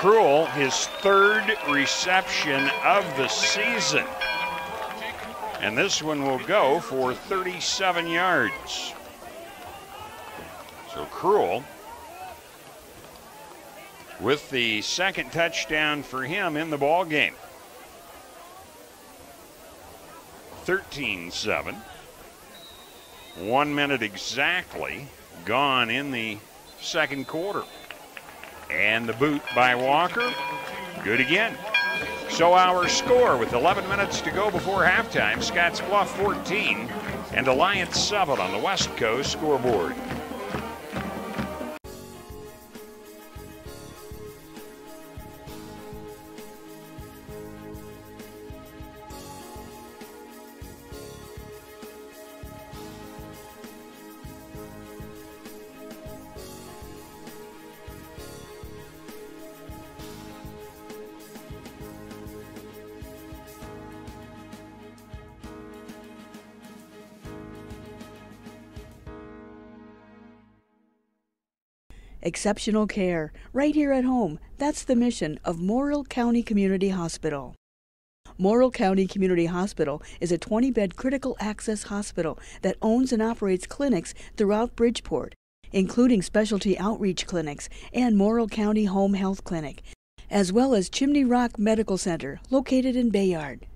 Cruel, his third reception of the season. And this one will go for 37 yards. So Cruel with the second touchdown for him in the ball game. 13-7. 1 minute exactly gone in the second quarter. And the boot by Walker, good again. So our score with 11 minutes to go before halftime, Scottsbluff 14 and Alliance 7 on the West Coast scoreboard. Exceptional care, right here at home. That's the mission of Morrill County Community Hospital. Morrill County Community Hospital is a 20-bed critical access hospital that owns and operates clinics throughout Bridgeport, including specialty outreach clinics and Morrill County Home Health Clinic, as well as Chimney Rock Medical Center, located in Bayard.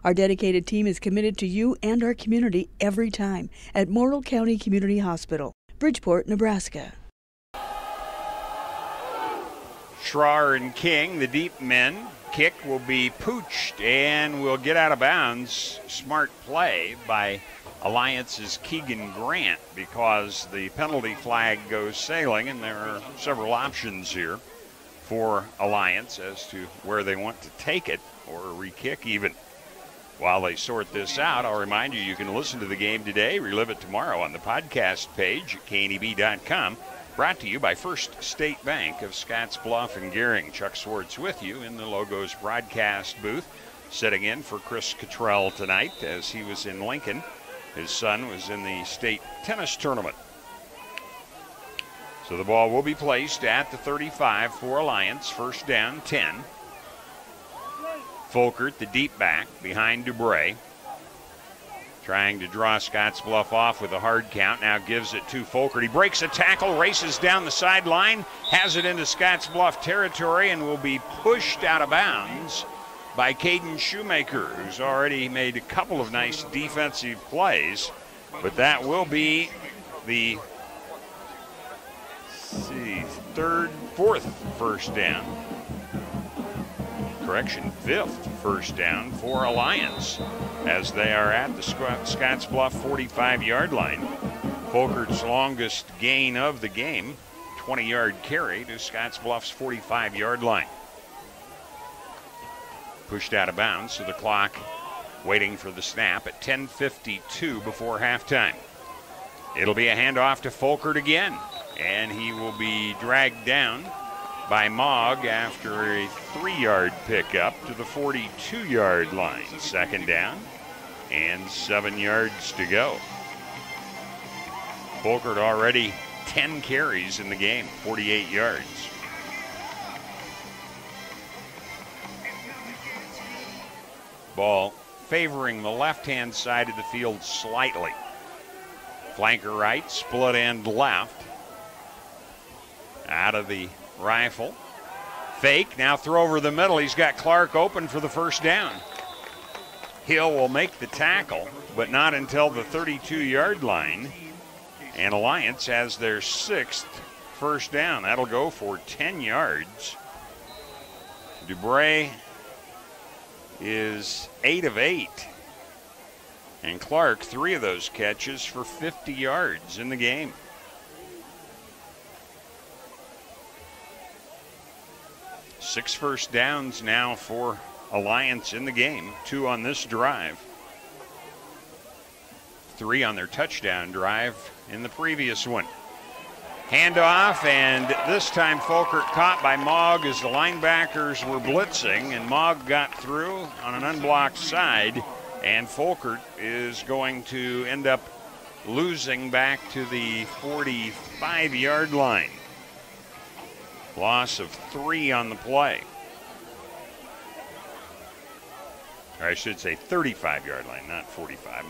Our dedicated team is committed to you and our community every time at Morrill County Community Hospital, Bridgeport, Nebraska. Schrar and King, the deep men. Kick will be pooched and will get out of bounds. Smart play by Alliance's Keegan Grant, because the penalty flag goes sailing, and there are several options here for Alliance as to where they want to take it, or a re-kick even. While they sort this out, I'll remind you, you can listen to the game today, relive it tomorrow on the podcast page at kneb.com. Brought to you by First State Bank of Scottsbluff and Gering. Chuck Swartz with you in the Logos broadcast booth, sitting in for Chris Cottrell tonight as he was in Lincoln. His son was in the state tennis tournament. So the ball will be placed at the 35 for Alliance. First down, 10. Folkert, the deep back, behind Dubray. Trying to draw Scottsbluff off with a hard count. Now gives it to Folkert. He breaks a tackle, races down the sideline, has it into Scottsbluff territory, and will be pushed out of bounds by Caden Shoemaker, who's already made a couple of nice defensive plays. But that will be the fourth first down. Correction, fifth first down for Alliance, as they are at the Scottsbluff 45-yard line. Folkert's longest gain of the game, 20-yard carry to Scottsbluff's 45-yard line. Pushed out of bounds, so the clock waiting for the snap at 10:52 before halftime. It'll be a handoff to Folkert again, and he will be dragged down by Mogg after a 3-yard pickup to the 42-yard line. Second down and 7 yards to go. Folkert already 10 carries in the game, 48 yards. Ball favoring the left-hand side of the field slightly. Flanker right, split end left. Out of the rifle. Fake, now throw over the middle. He's got Clark open for the first down. Hill will make the tackle, but not until the 32-yard line. And Alliance has their 6th first down. That'll go for 10 yards. Dubray is 8 of 8. And Clark, 3 of those catches for 50 yards in the game. Six first downs now for Alliance in the game. 2 on this drive. 3 on their touchdown drive in the previous one. Handoff, and this time Folkert caught by Mogg as the linebackers were blitzing, and Mogg got through on an unblocked side, and Folkert is going to end up losing back to the 45-yard line. Loss of 3 on the play. Or I should say 35-yard line, not 45.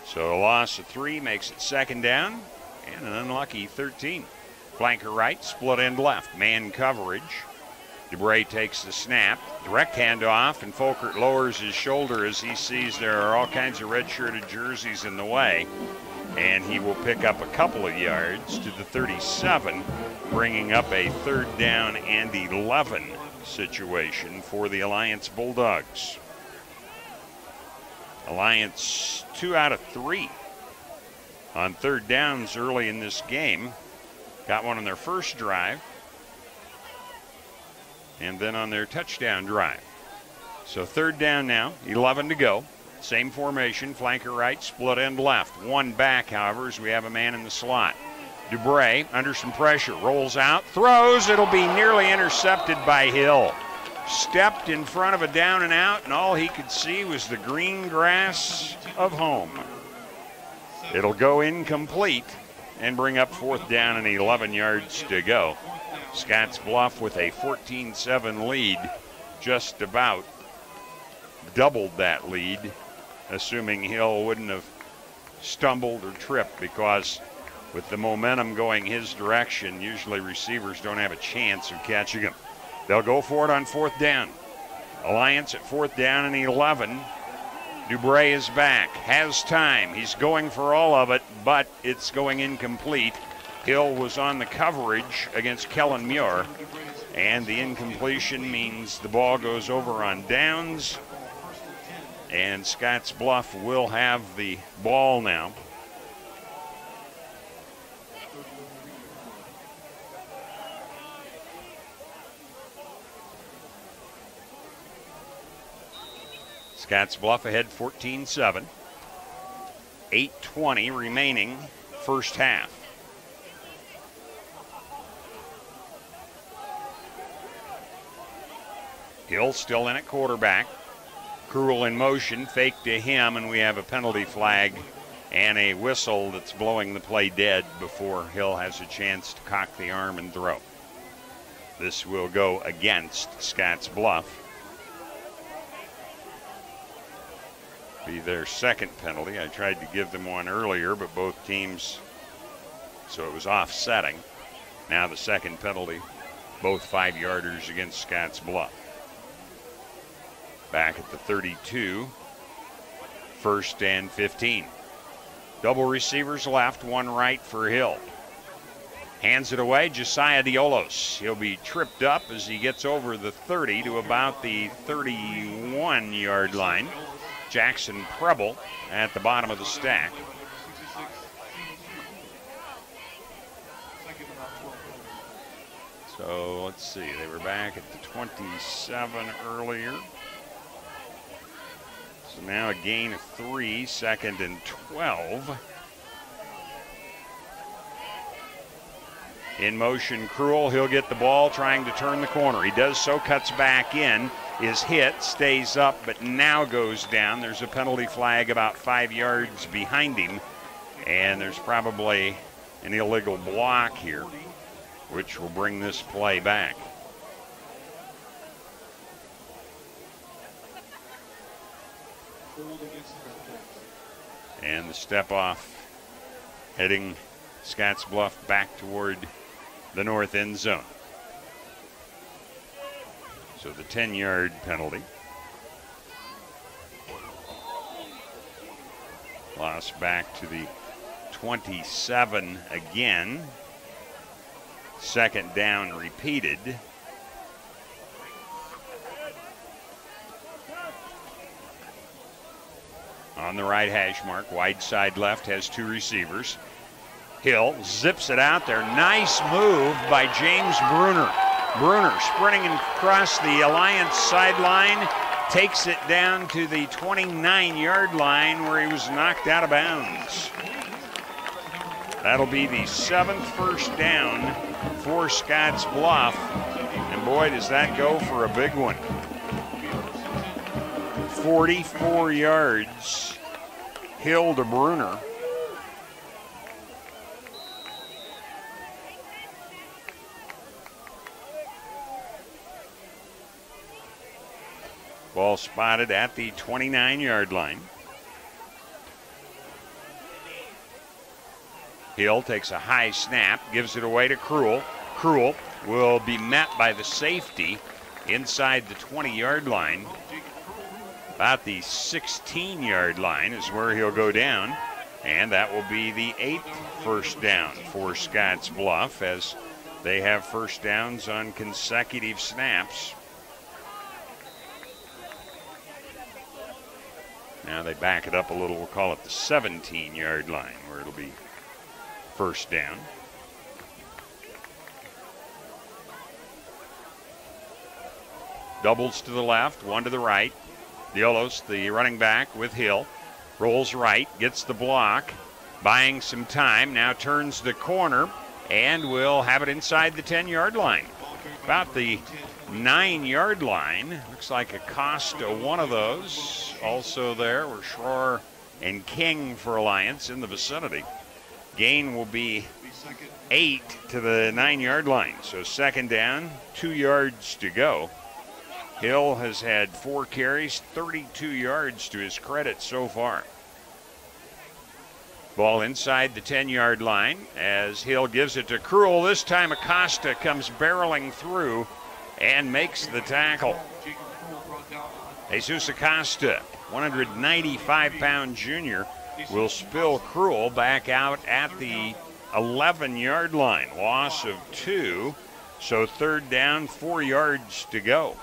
So a loss of 3 makes it second down and an unlucky 13. Flanker right, split end left, man coverage. DeBray takes the snap, direct handoff, and Folkert lowers his shoulder as he sees there are all kinds of red-shirted jerseys in the way. And he will pick up a couple of yards to the 37, bringing up a third down and 11 situation for the Alliance Bulldogs. Alliance 2 out of 3 on third downs early in this game. Got one on their first drive and then on their touchdown drive. So third down now, 11 to go. Same formation, flanker right, split end left. One back, however, as we have a man in the slot. DeBray under some pressure, rolls out, throws. It'll be nearly intercepted by Hill. Stepped in front of a down and out, and all he could see was the green grass of home. It'll go incomplete and bring up fourth down and 11 yards to go. Scottsbluff with a 14-7 lead, just about doubled that lead, assuming Hill wouldn't have stumbled or tripped, because with the momentum going his direction, usually receivers don't have a chance of catching him. They'll go for it on fourth down. Alliance at fourth down and 11. DeBray is back, has time. He's going for all of it, but it's going incomplete. Hill was on the coverage against Kellen Muir, and the incompletion means the ball goes over on downs, and Scottsbluff will have the ball now. Scottsbluff ahead 14-7. 8:20 remaining first half. Hill still in at quarterback. Cruel in motion, fake to him, and we have a penalty flag and a whistle that's blowing the play dead before Hill has a chance to cock the arm and throw. This will go against Scottsbluff. Be their second penalty. I tried to give them one earlier, but both teams, so it was offsetting. Now the second penalty, both 5-yarders against Scottsbluff. Back at the 32, first and 15. Double receivers left, one right for Hill. Hands it away, Josiah Diolos. He'll be tripped up as he gets over the 30 to about the 31-yard line. Jackson Preble at the bottom of the stack. So let's see, they were back at the 27 earlier. So now a gain of 3, second and 12. In motion, Cruel, he'll get the ball trying to turn the corner. He does so, cuts back in, is hit, stays up, but now goes down. There's a penalty flag about 5 yards behind him, and there's probably an illegal block here, which will bring this play back. And the step off heading Scottsbluff back toward the north end zone. So the 10-yard penalty. Loss back to the 27 again. Second down repeated. On the right hash mark, wide side left, has 2 receivers. Hill zips it out there. Nice move by James Bruner. Bruner sprinting across the Alliance sideline, takes it down to the 29-yard line where he was knocked out of bounds. That'll be the 7th first down for Scottsbluff. And boy, does that go for a big one. 44 yards, Hill to Bruner. Ball spotted at the 29-yard line. Hill takes a high snap, gives it away to Cruel. Cruel will be met by the safety inside the 20-yard line. About the 16-yard line is where he'll go down, and that will be the 8th first down for Scottsbluff as they have first downs on consecutive snaps. Now they back it up a little. We'll call it the 17-yard line where it'll be first down. Doubles to the left, one to the right. Diolos, the running back with Hill, rolls right, gets the block, buying some time, now turns the corner and will have it inside the 10-yard line. About the 9-yard line. Looks like Acosta, one of those. Also there were Schroer and King for Alliance in the vicinity. Gain will be 8 to the 9-yard line. So second down, 2 yards to go. Hill has had 4 carries, 32 yards to his credit so far. Ball inside the 10-yard line as Hill gives it to Cruel. This time Acosta comes barreling through and makes the tackle. Jesus Acosta, 195-pound junior, will spill Cruel back out at the 11-yard line. Loss of 2, so third down, 4 yards to go.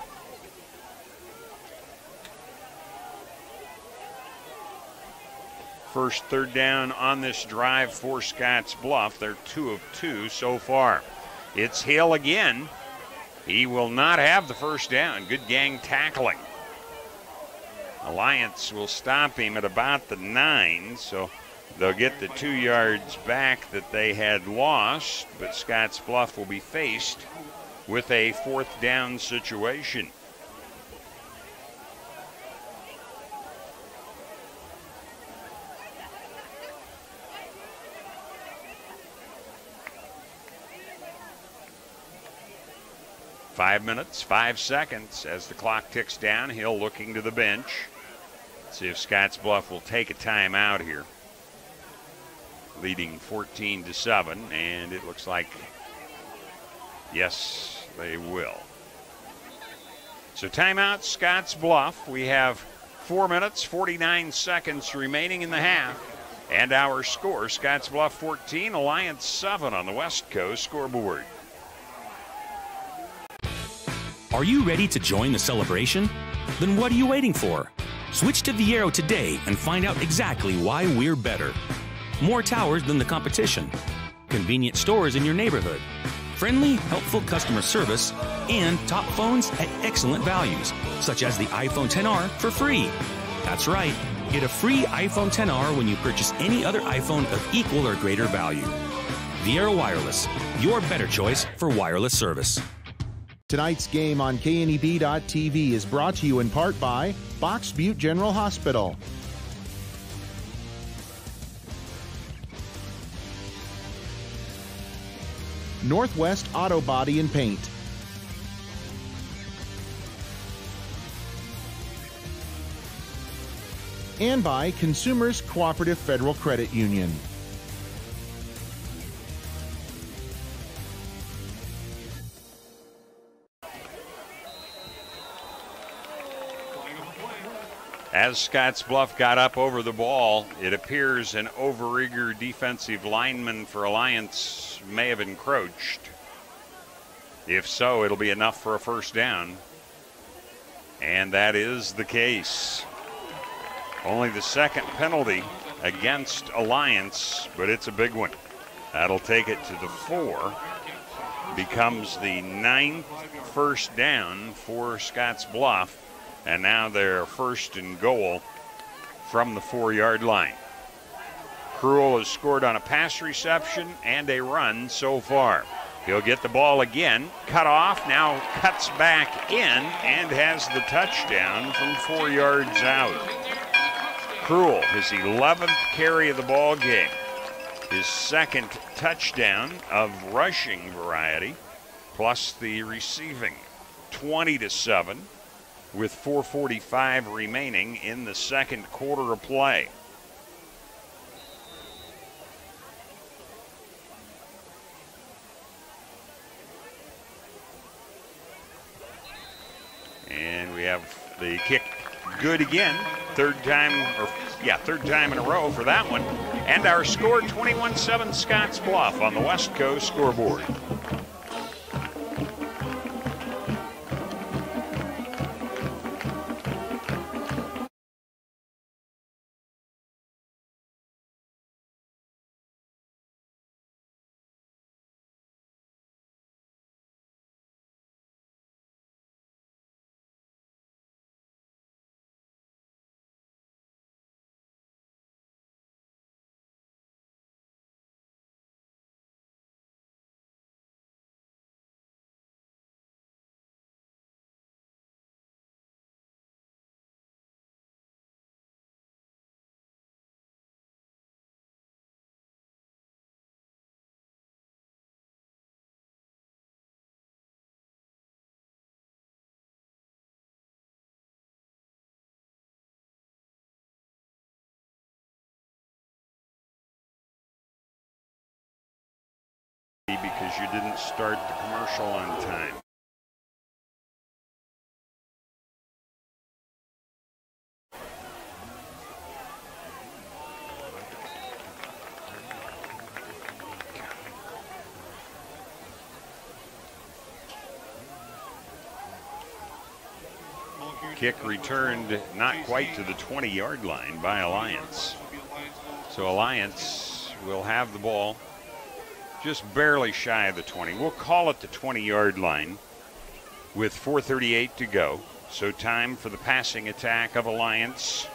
First third down on this drive for Scottsbluff. They're 2 of 2 so far. It's Hill again. He will not have the first down. Good gang tackling. Alliance will stop him at about the 9, so they'll get the 2 yards back that they had lost, but Scottsbluff will be faced with a fourth down situation. Five minutes, 5 seconds as the clock ticks down. Hill looking to the bench. See if Scottsbluff will take a timeout here. Leading 14-7, and it looks like, yes, they will. So timeout, Scottsbluff. We have 4 minutes, 49 seconds remaining in the half. And our score, Scottsbluff 14, Alliance 7 on the West Coast scoreboard. Are you ready to join the celebration? Then what are you waiting for? Switch to Viero today and find out exactly why we're better. More towers than the competition, convenient stores in your neighborhood, friendly, helpful customer service, and top phones at excellent values, such as the iPhone XR for free. That's right, get a free iPhone XR when you purchase any other iPhone of equal or greater value. Viero Wireless, your better choice for wireless service. Tonight's game on KNEB.TV is brought to you in part by Box Butte General Hospital, Northwest Auto Body and Paint, and by Consumers Cooperative Federal Credit Union. As Scottsbluff got up over the ball, it appears an overeager defensive lineman for Alliance may have encroached. If so, it'll be enough for a first down. And that is the case. Only the second penalty against Alliance, but it's a big one. That'll take it to the 4. Becomes the 9th first down for Scottsbluff. And now they're first and goal from the 4-yard line. Cruel has scored on a pass reception and a run so far. He'll get the ball again, cut off, now cuts back in and has the touchdown from 4 yards out. Cruel, his 11th carry of the ball game, his second touchdown of rushing variety, plus the receiving. 20-7. with 4:45 remaining in the second quarter of play. And we have the kick good again. Third time in a row for that one. And our score, 21-7 Scottsbluff on the West Coast scoreboard. Because you didn't start the commercial on time. Kick returned not quite to the 20-yard line by Alliance. So Alliance will have the ball just barely shy of the 20. We'll call it the 20-yard line with 4:38 to go. So time for the passing attack of Alliance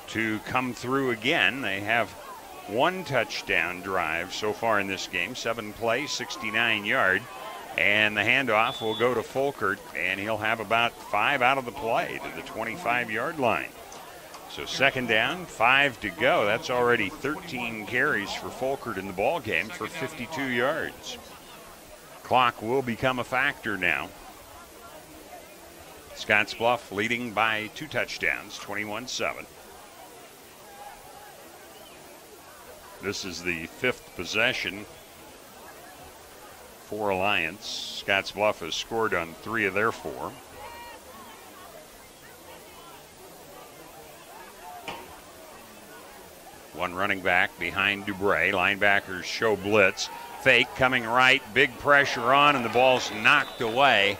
to come through again. They have one touchdown drive so far in this game, 7 plays, 69 yard. And the handoff will go to Folkert, and he'll have about 5 out of the play to the 25-yard line. So second down, 5 to go. That's already 13 carries for Folkert in the ball game for 52 yards. Clock will become a factor now. Scottsbluff leading by 2 touchdowns, 21-7. This is the 5th possession for Alliance. Scottsbluff has scored on 3 of their 4. One running back behind Dubray. Linebackers show blitz. Fake coming right. Big pressure on, and the ball's knocked away.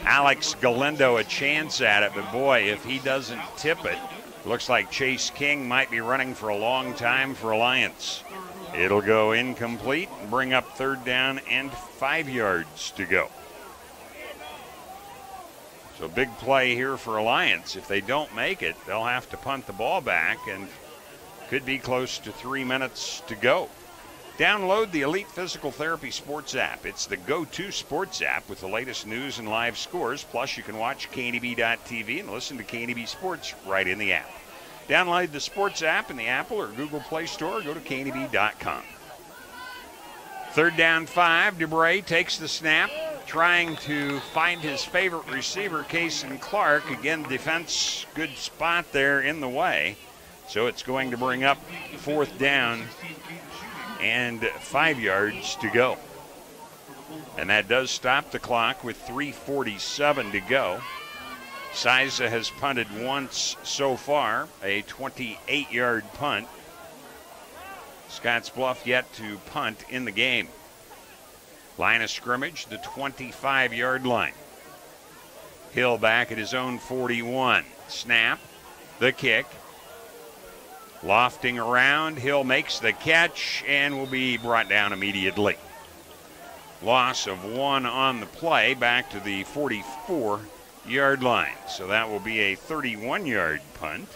Alex Galindo a chance at it, but boy, if he doesn't tip it, looks like Chase King might be running for a long time for Alliance. It'll go incomplete and bring up third down and 5 yards to go. So big play here for Alliance. If they don't make it, they'll have to punt the ball back, and could be close to 3 minutes to go. Download the Elite Physical Therapy Sports app. It's the go-to sports app with the latest news and live scores. Plus, you can watch KNEB.TV and listen to KNEB Sports right in the app. Download the sports app in the Apple or Google Play Store, or go to KNEB.com. Third down 5. Dubray takes the snap, trying to find his favorite receiver, Cason Clark. Again, defense, good spot there in the way. So it's going to bring up 4th down and 5 yards to go. And that does stop the clock with 3:47 to go. Siza has punted once so far, a 28-yard punt. Scottsbluff yet to punt in the game. Line of scrimmage, the 25-yard line. Hill back at his own 41. Snap, the kick. Lofting around, Hill makes the catch and will be brought down immediately. Loss of 1 on the play, back to the 44-yard line. So that will be a 31-yard punt.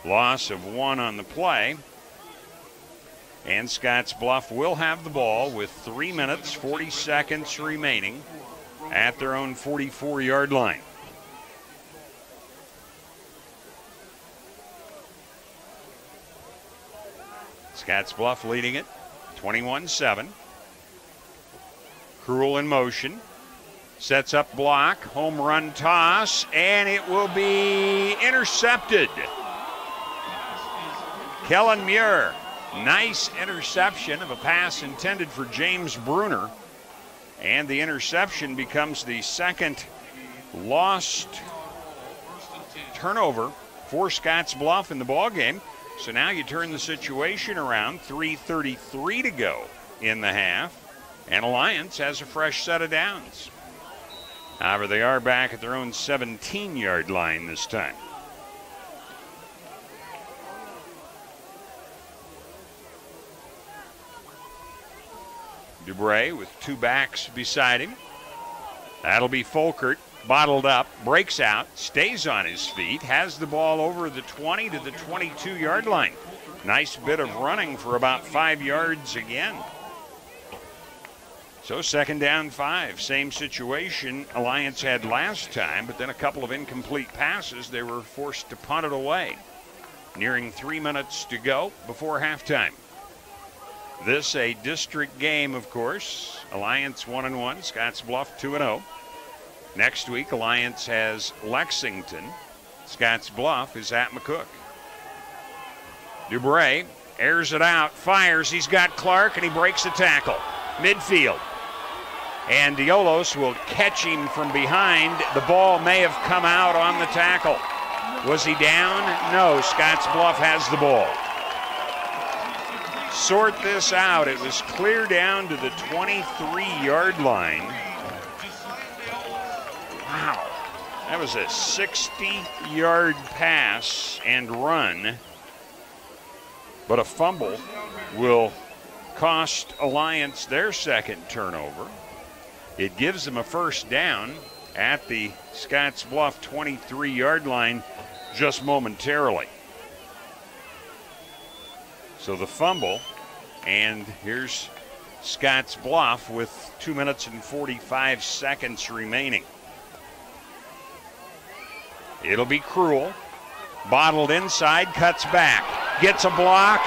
Loss of 1 on the play. And Scottsbluff will have the ball with 3 minutes, 40 seconds remaining at their own 44-yard line. Scottsbluff leading it, 21-7. Cruel in motion. Sets up block, home run toss, and it will be intercepted. Kellen Muir, nice interception of a pass intended for James Bruner. And the interception becomes the second lost turnover for Scottsbluff in the ballgame. So now you turn the situation around, 3:33 to go in the half, and Alliance has a fresh set of downs. However, they are back at their own 17-yard line this time. Dubray with two backs beside him. That'll be Folkert, bottled up, breaks out, stays on his feet, has the ball over the 20 to the 22-yard line. Nice bit of running for about 5 yards again. So 2nd down 5, same situation Alliance had last time, but then a couple of incomplete passes. They were forced to punt it away. Nearing 3 minutes to go before halftime. This a district game, of course. Alliance 1-1, Scottsbluff 2-0. Next week, Alliance has Lexington. Scottsbluff is at McCook. Dubray airs it out, fires. He's got Clark, and he breaks a tackle. Midfield. And Diolos will catch him from behind. The ball may have come out on the tackle. Was he down? No, Scottsbluff has the ball. Sort this out. It was clear down to the 23-yard line. Wow. That was a 60-yard pass and run. But a fumble will cost Alliance their second turnover. It gives them a first down at the Scottsbluff 23-yard line just momentarily. So the fumble, and here's Scottsbluff with 2 minutes and 45 seconds remaining. It'll be Cruel. Bottled inside, cuts back, gets a block.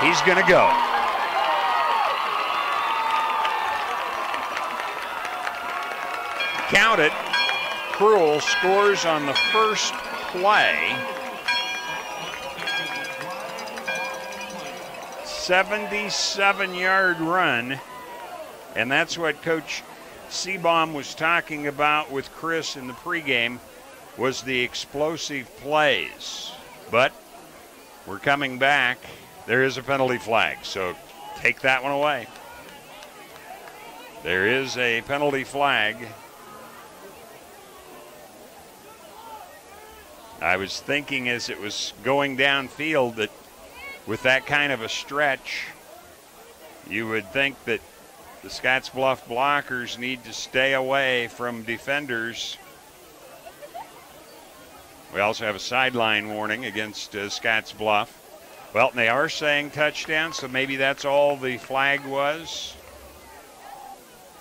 He's going to go. Count it. Cruel scores on the first play. 77-yard run. And that's what Coach Seabaum was talking about with Chris in the pregame, was the explosive plays. But we're coming back. There is a penalty flag, so take that one away. There is a penalty flag. I was thinking as it was going downfield that with that kind of a stretch, you would think that the Scottsbluff blockers need to stay away from defenders. We also have a sideline warning against Scottsbluff. Well, they are saying touchdown, so maybe that's all the flag was.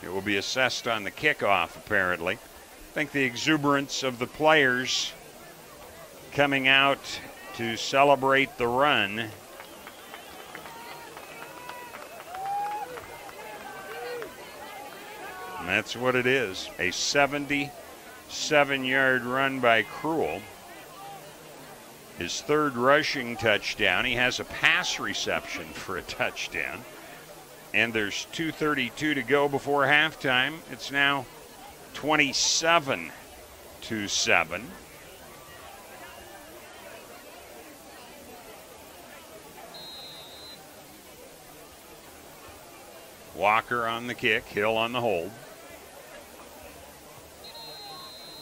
It will be assessed on the kickoff, apparently. I think the exuberance of the players coming out to celebrate the run. And that's what it is, a 77-yard run by Cruel. His third rushing touchdown. He has a pass reception for a touchdown. And there's 2:32 to go before halftime. It's now 27-7. Walker on the kick, Hill on the hold.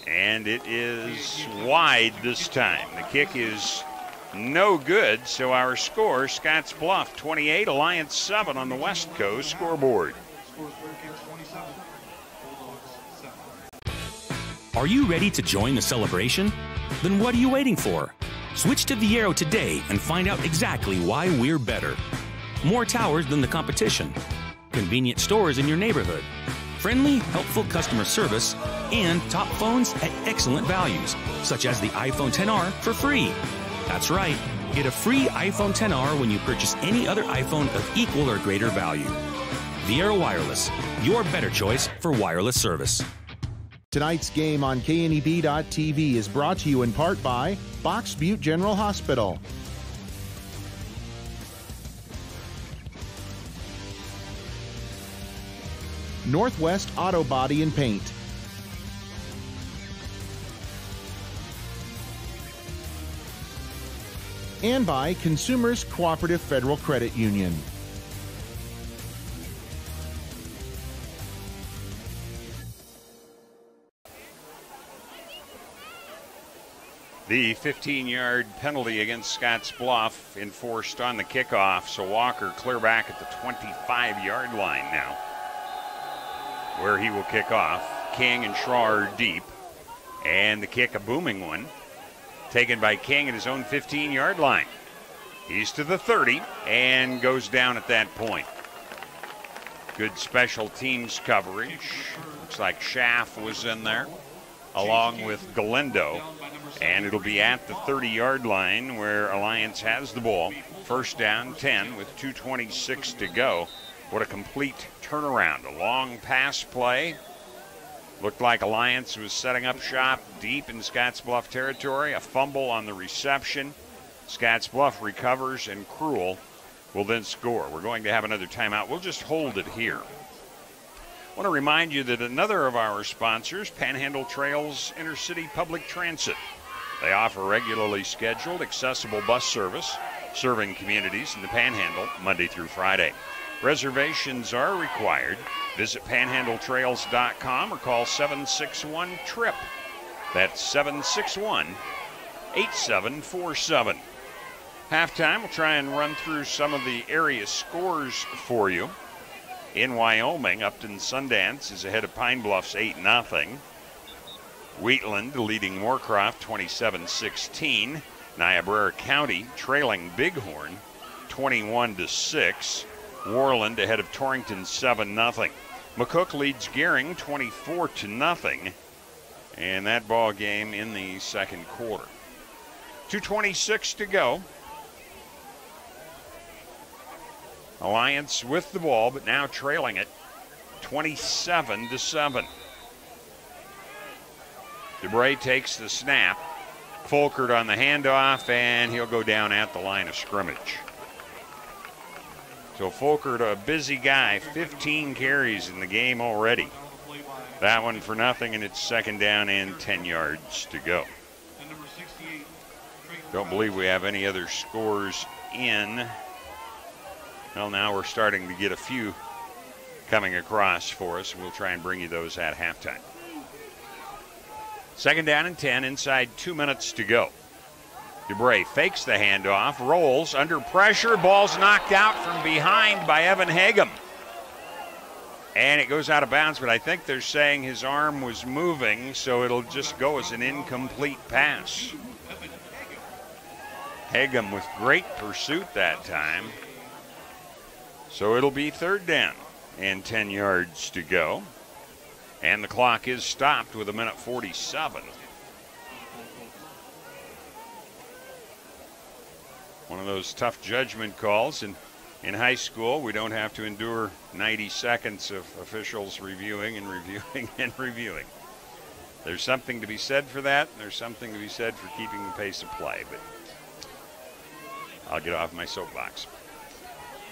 And it is wide this time. The kick is no good, so our score, Scottsbluff 28, Alliance 7 on the West Coast scoreboard. Are you ready to join the celebration? Then what are you waiting for? Switch to Viero today and find out exactly why we're better. More towers than the competition. Convenient stores in your neighborhood. Friendly, helpful customer service, and top phones at excellent values, such as the iPhone XR for free. That's right, get a free iPhone XR when you purchase any other iPhone of equal or greater value. Viero Wireless, your better choice for wireless service. Tonight's game on KNEB.TV is brought to you in part by Box Butte General Hospital, Northwest Auto Body and Paint, and by Consumers Cooperative Federal Credit Union. The 15-yard penalty against Scottsbluff enforced on the kickoff, so Walker clear back at the 25-yard line now, where he will kick off. King and Shaw are deep, and the kick, a booming one, taken by King at his own 15-yard line. He's to the 30 and goes down at that point. Good special teams coverage. Looks like Schaff was in there, along with Galindo. And it'll be at the 30-yard line where Alliance has the ball. First down, 10 with 2:26 to go. What a complete turnaround. A long pass play. Looked like Alliance was setting up shop deep in Scottsbluff territory. A fumble on the reception. Scottsbluff recovers, and Cruel will then score. We're going to have another timeout. We'll just hold it here. I want to remind you that another of our sponsors, Panhandle Trails Intercity Public Transit. They offer regularly scheduled, accessible bus service, serving communities in the Panhandle Monday through Friday. Reservations are required. Visit panhandletrails.com or call 761-TRIP. That's 761-8747. Halftime, we'll try and run through some of the area scores for you. In Wyoming, Upton Sundance is ahead of Pine Bluffs 8-0. Wheatland leading Moorcroft 27-16. Niobrara County trailing Bighorn 21-6. Warland ahead of Torrington 7-0. McCook leads Gering 24-0. And that ball game in the second quarter. 2:26 to go. Alliance with the ball, but now trailing it 27-7. DeBray takes the snap. Folkert on the handoff, and he'll go down at the line of scrimmage. So Folkert, a busy guy, 15 carries in the game already. That one for nothing, and it's second down and 10 yards to go. Don't believe we have any other scores in. Well, now we're starting to get a few coming across for us. We'll try and bring you those at halftime. Second down and 10, inside 2 minutes to go. DeBray fakes the handoff, rolls under pressure. Ball's knocked out from behind by Evan Hagum. And it goes out of bounds, but I think they're saying his arm was moving, so it'll just go as an incomplete pass. Hagum with great pursuit that time. So it'll be third down and 10 yards to go. And the clock is stopped with 1:47. One of those tough judgment calls. And in high school, we don't have to endure 90 seconds of officials reviewing and reviewing and reviewing. There's something to be said for that, and there's something to be said for keeping the pace of play. But I'll get off my soapbox.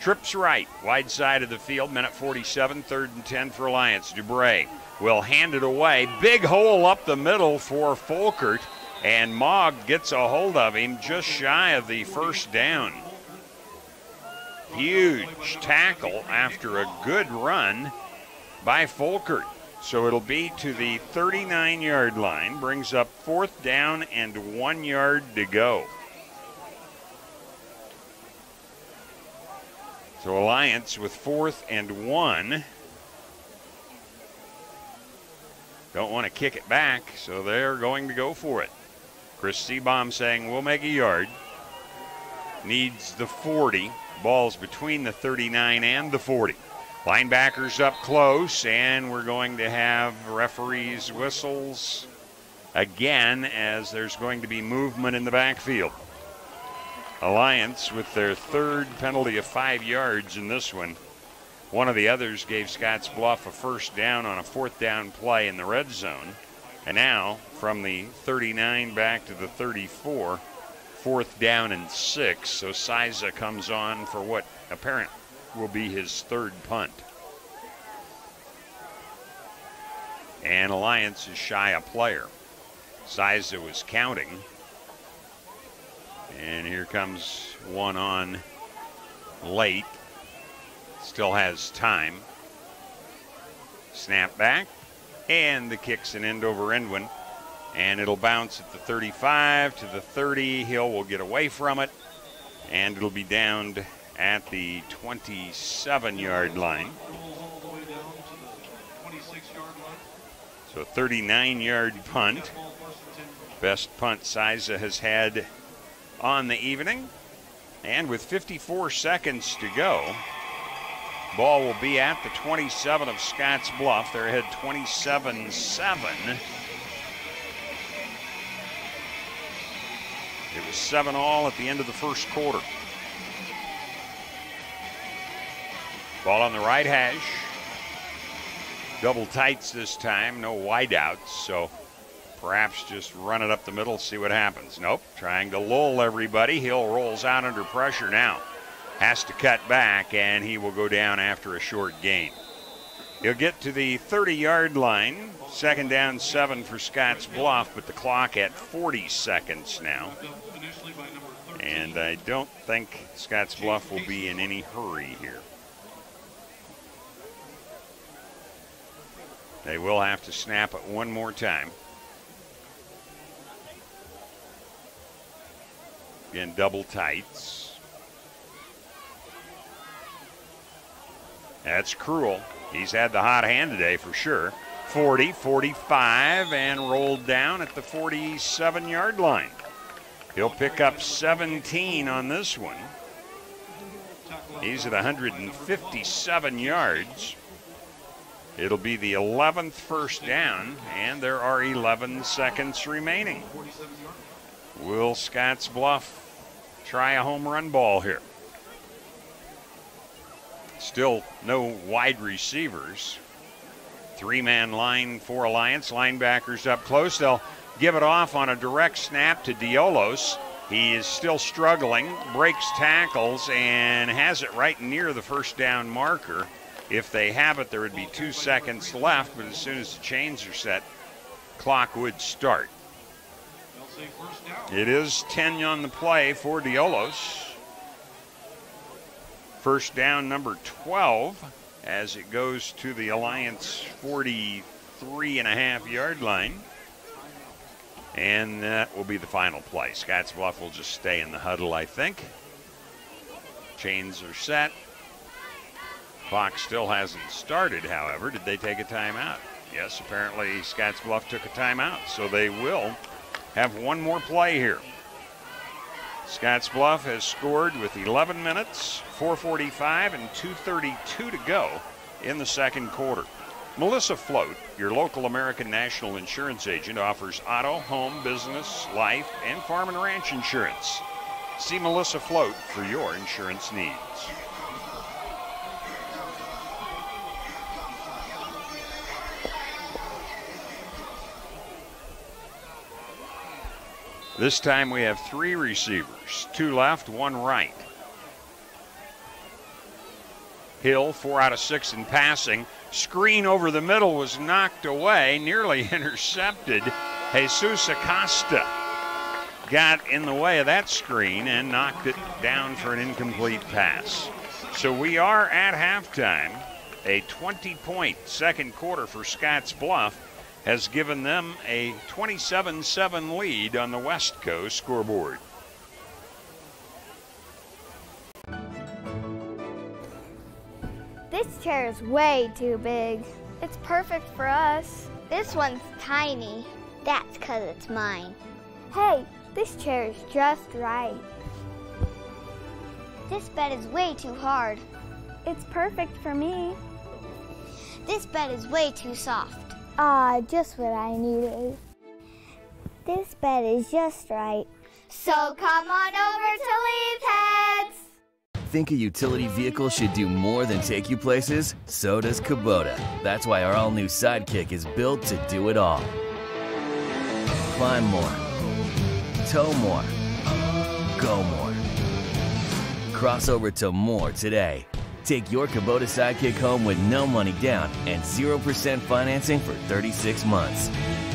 Trips right, wide side of the field, 1:47, third and 10 for Alliance. DeBray will hand it away. Big hole up the middle for Folkert, and Mogg gets a hold of him just shy of the first down. Huge tackle after a good run by Folkert. So it'll be to the 39-yard line, brings up fourth down and 1 yard to go. So Alliance with 4th and 1. Don't want to kick it back, so they're going to go for it. Chris Seabaum saying we'll make a yard. Needs the 40. Ball's between the 39 and the 40. Linebackers up close, and we're going to have referees' whistles again as there's going to be movement in the backfield. Alliance with their third penalty of 5 yards in this one. One of the others gave Scottsbluff a first down on a fourth down play in the red zone. And now from the 39 back to the 34, 4th down and 6. So Siza comes on for what apparent will be his 3rd punt. And Alliance is shy a player. Siza was counting. And here comes one on late. Still has time. Snap back. And the kick's an end over end one. And it'll bounce at the 35 to the 30. Hill will get away from it. And it'll be downed at the 27-yard line. So a 39-yard punt. Best punt Siza has had on the evening. And with 54 seconds to go, ball will be at the 27 of Scottsbluff. They're ahead 27-7. It was 7-all at the end of the first quarter. Ball on the right hash. Double tights this time, no wideouts, so perhaps just run it up the middle, see what happens. Nope, trying to lull everybody. Hill rolls out under pressure now. Has to cut back, and he will go down after a short gain. He'll get to the 30-yard line. 2nd down, 7 for Scottsbluff, but the clock at 40 seconds now. And I don't think Scottsbluff will be in any hurry here. They will have to snap it one more time. Again, double tights. That's Cruel. He's had the hot hand today for sure. 40, 45, and rolled down at the 47-yard line. He'll pick up 17 on this one. He's at 157 yards. It'll be the 11th first down, and there are 11 seconds remaining. Will Scottsbluff try a home run ball here? Still no wide receivers. 3-man line for Alliance. Linebackers up close. They'll give it off on a direct snap to Diolos. He is still struggling, breaks tackles, and has it right near the first down marker. If they have it, there would be 2 seconds left, but as soon as the chains are set, clock would start. It is 10 on the play for Diolos. First down, number 12, as it goes to the Alliance 43.5-yard line. And that will be the final play. Scottsbluff will just stay in the huddle, I think. Chains are set. Clock still hasn't started, however. Did they take a timeout? Yes, apparently Scottsbluff took a timeout, so they will have one more play here. Scottsbluff has scored with 11 minutes, 4:45, and 2:32 to go in the second quarter. Melissa Float, your local American National Insurance agent, offers auto, home, business, life, and farm and ranch insurance. See Melissa Float for your insurance needs. This time we have 3 receivers, 2 left, 1 right. Hill, 4 out of 6 in passing. Screen over the middle was knocked away, nearly intercepted. Jesus Acosta got in the way of that screen and knocked it down for an incomplete pass. So we are at halftime. A 20-point second quarter for Scottsbluff has given them a 27-7 lead on the West Coast scoreboard. This chair is way too big. It's perfect for us. This one's tiny. That's 'cause it's mine. Hey, this chair is just right. This bed is way too hard. It's perfect for me. This bed is way too soft. Ah, just what I needed. This bed is just right. So come on over to Leave Heads. Think a utility vehicle should do more than take you places? So does Kubota. That's why our all-new Sidekick is built to do it all. Climb more. Tow more. Go more. Cross over to more today. Take your Kubota Sidekick home with no money down and 0% financing for 36 months.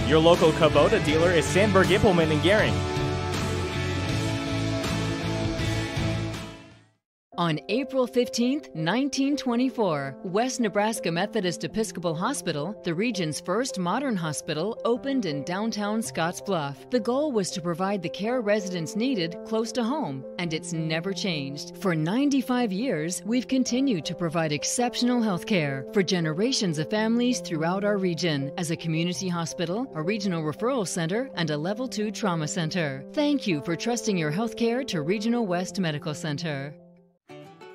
Your local Kubota dealer is Sandberg Implement in Gering. On April 15, 1924, West Nebraska Methodist Episcopal Hospital, the region's first modern hospital, opened in downtown Scottsbluff. The goal was to provide the care residents needed close to home, and it's never changed. For 95 years, we've continued to provide exceptional health care for generations of families throughout our region as a community hospital, a regional referral center, and a Level 2 trauma center. Thank you for trusting your health care to Regional West Medical Center.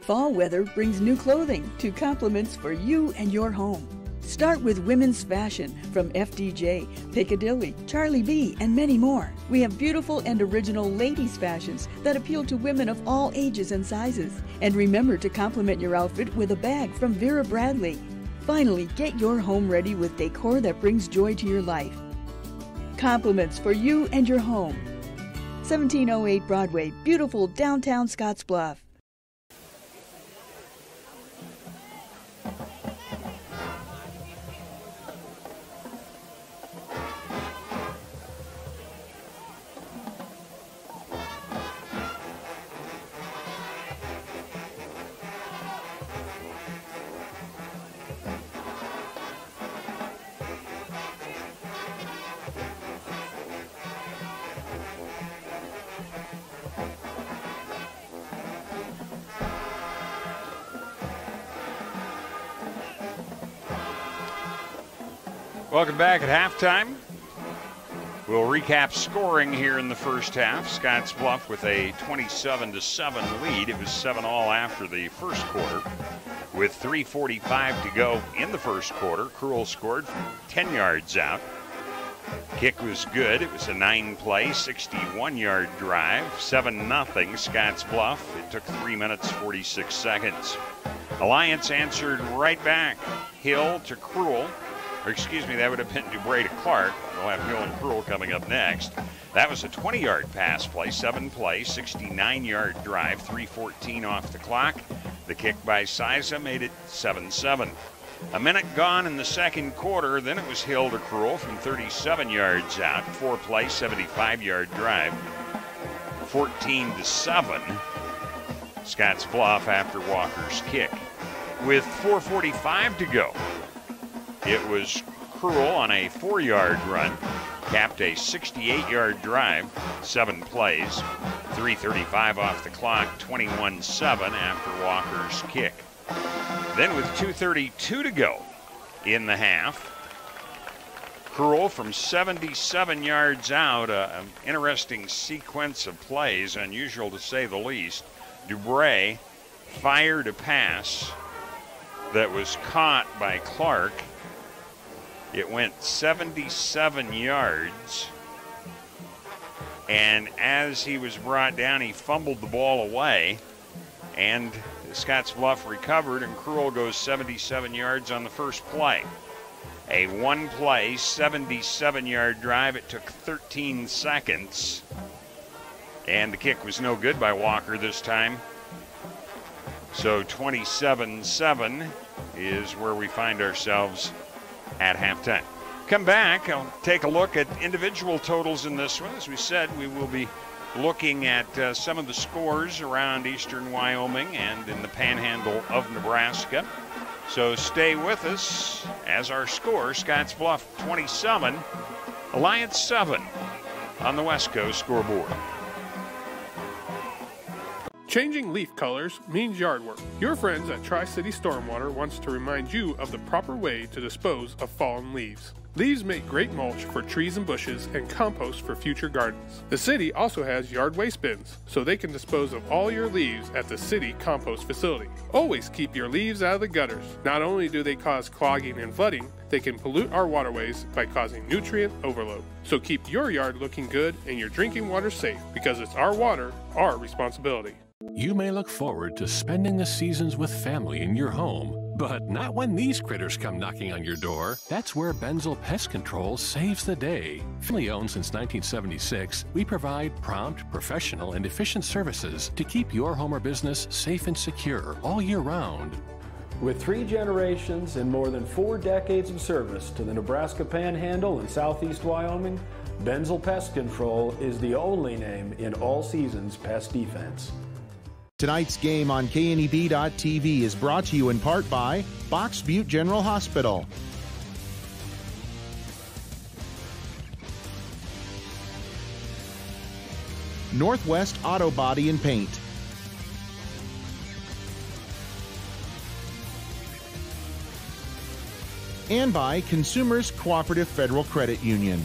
Fall weather brings new clothing to compliments for you and your home. Start with women's fashion from FDJ, Piccadilly, Charlie B, and many more. We have beautiful and original ladies' fashions that appeal to women of all ages and sizes. And remember to complement your outfit with a bag from Vera Bradley. Finally, get your home ready with decor that brings joy to your life. Compliments for you and your home. 1708 Broadway, beautiful downtown Scottsbluff. Welcome back at halftime. We'll recap scoring here in the first half. Scottsbluff with a 27-7 lead. It was 7-all after the first quarter. With 3:45 to go in the first quarter, Cruel scored from 10 yards out. Kick was good. It was a 9-play, 61-yard drive, 7-0 Scottsbluff. It took 3 minutes, 46 seconds. Alliance answered right back. Hill to Cruel. Or excuse me, that would have been DuBray to Clark. We'll have Hill and Cruel coming up next. That was a 20-yard pass play, 7-play, 69-yard drive, 3:14 off the clock. The kick by Siza made it 7-7. A minute gone in the second quarter, then it was Hill to Cruel from 37 yards out, 4-play, 75-yard drive, 14-7. Scottsbluff after Walker's kick. With 4:45 to go, it was Cruel on a 4-yard run, capped a 68-yard drive, 7 plays, 3:35 off the clock, 21-7 after Walker's kick. Then with 2:32 to go in the half, Cruel from 77 yards out, an interesting sequence of plays, unusual to say the least. DuBray fired a pass that was caught by Clark. It went 77 yards, and as he was brought down, he fumbled the ball away, and Scottsbluff recovered, and Cruel goes 77 yards on the first play. A 1-play, 77-yard drive. It took 13 seconds, and the kick was no good by Walker this time. So 27-7 is where we find ourselves at halftime. Come back, I'll take a look at individual totals in this one. As we said, we will be looking at some of the scores around eastern Wyoming and in the panhandle of Nebraska. So stay with us as our score, Scottsbluff 27, Alliance 7 on the West Coast scoreboard. Changing leaf colors means yard work. Your friends at Tri-City Stormwater wants to remind you of the proper way to dispose of fallen leaves. Leaves make great mulch for trees and bushes and compost for future gardens. The city also has yard waste bins, so they can dispose of all your leaves at the city compost facility. Always keep your leaves out of the gutters. Not only do they cause clogging and flooding, they can pollute our waterways by causing nutrient overload. So keep your yard looking good and your drinking water safe, because it's our water, our responsibility. You may look forward to spending the seasons with family in your home, But not when these critters come knocking on your door. That's where Benzel Pest Control saves the day. Family owned since 1976, we provide prompt, professional, and efficient services to keep your home or business safe and secure all year round. With 3 generations and more than 4 decades of service to the Nebraska Panhandle and Southeast Wyoming, Benzel Pest Control is the only name in all seasons pest defense. Tonight's game on KNEB.TV is brought to you in part by Box Butte General Hospital, Northwest Auto Body and Paint, and by Consumers Cooperative Federal Credit Union.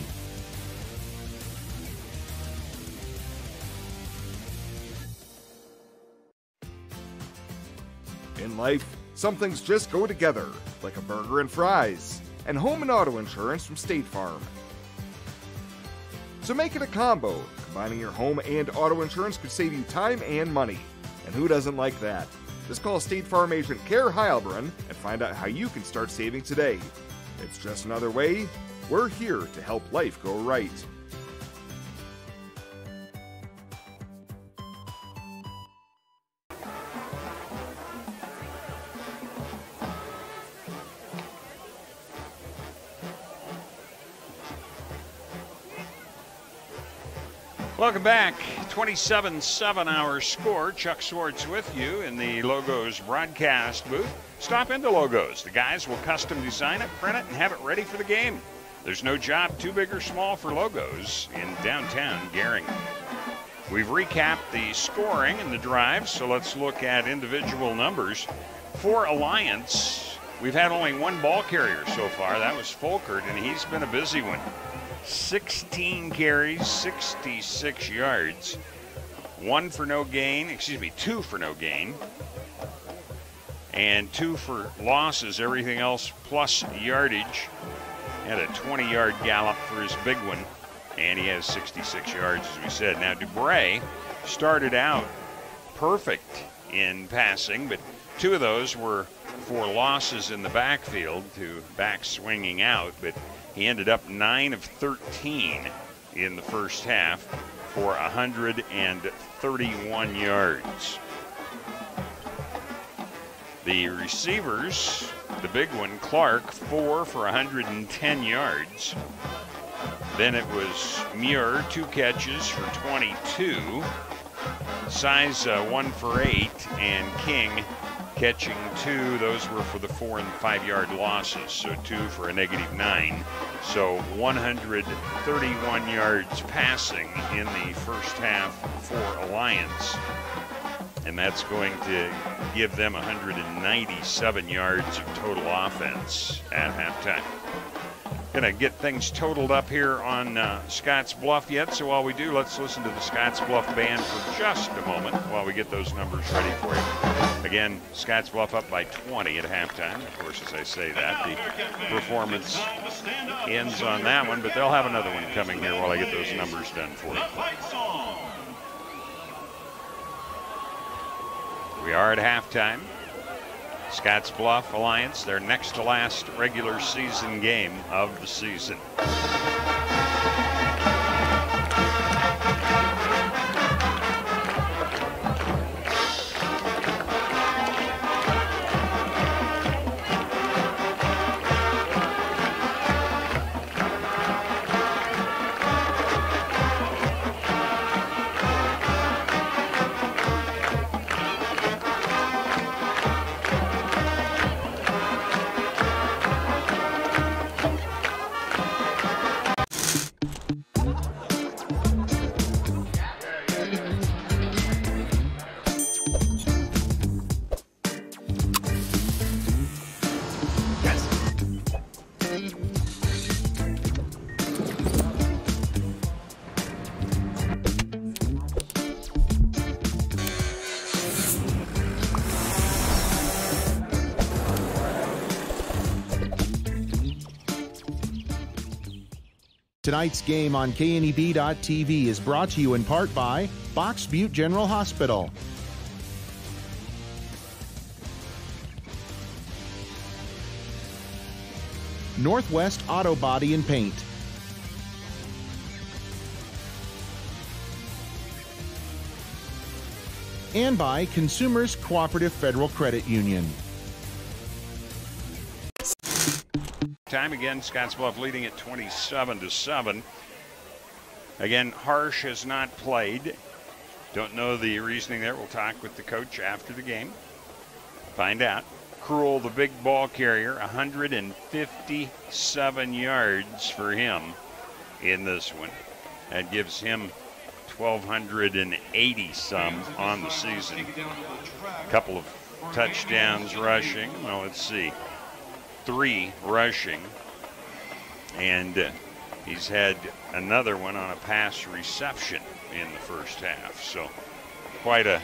In life, some things just go together, like a burger and fries, and home and auto insurance from State Farm. So make it a combo. Combining your home and auto insurance could save you time and money. And who doesn't like that? Just call State Farm agent Care Heilbrunn and find out how you can start saving today. It's just another way. We're here to help life go right. Welcome back. 27-7 our score. Chuck Swartz with you in the Logos broadcast booth. Stop into Logos. The guys will custom design it, print it, and have it ready for the game. There's no job too big or small for Logos in downtown Gering. We've recapped the scoring and the drives, so let's look at individual numbers. For Alliance, we've had only one ball carrier so far. That was Folkert, and he's been a busy one. 16 carries, 66 yards. 2 for no gain, and 2 for losses. Everything else plus yardage. Had a 20-yard gallop for his big one, and he has 66 yards, as we said. Now, Dubray started out perfect in passing, but 2 of those were for losses in the backfield to back swinging out, but he ended up 9 of 13 in the first half for 131 yards. The receivers, the big one, Clark, 4 for 110 yards. Then it was Muir, 2 catches for 22. Size 1 for 8, and King catching 2. Those were for the 4 and 5 yard losses, so 2 for a -9. So 131 yards passing in the first half for Alliance. And that's going to give them 197 yards of total offense at halftime. Going to get things totaled up here on Scottsbluff yet, so while we do, let's listen to the Scottsbluff band for just a moment while we get those numbers ready for you. Again, Scottsbluff up by 20 at halftime. Of course, as I say that, the performance ends on that one, but they'll have another one coming here while I get those numbers done for you. We are at halftime. Scottsbluff Alliance, their next to last regular season game of the season. Tonight's game on KNEB.TV is brought to you in part by Box Butte General Hospital, Northwest Auto Body and Paint. And by Consumers Cooperative Federal Credit Union. Time again, Scottsbluff leading at 27-7. Again, Harsh has not played. Don't know the reasoning there. We'll talk with the coach after the game. Find out. Cruel, the big ball carrier, 157 yards for him in this one. That gives him 1,280 some on the season. A couple of touchdowns rushing. Well, let's see. 3 rushing. And he's had another one on a pass reception in the first half. So quite a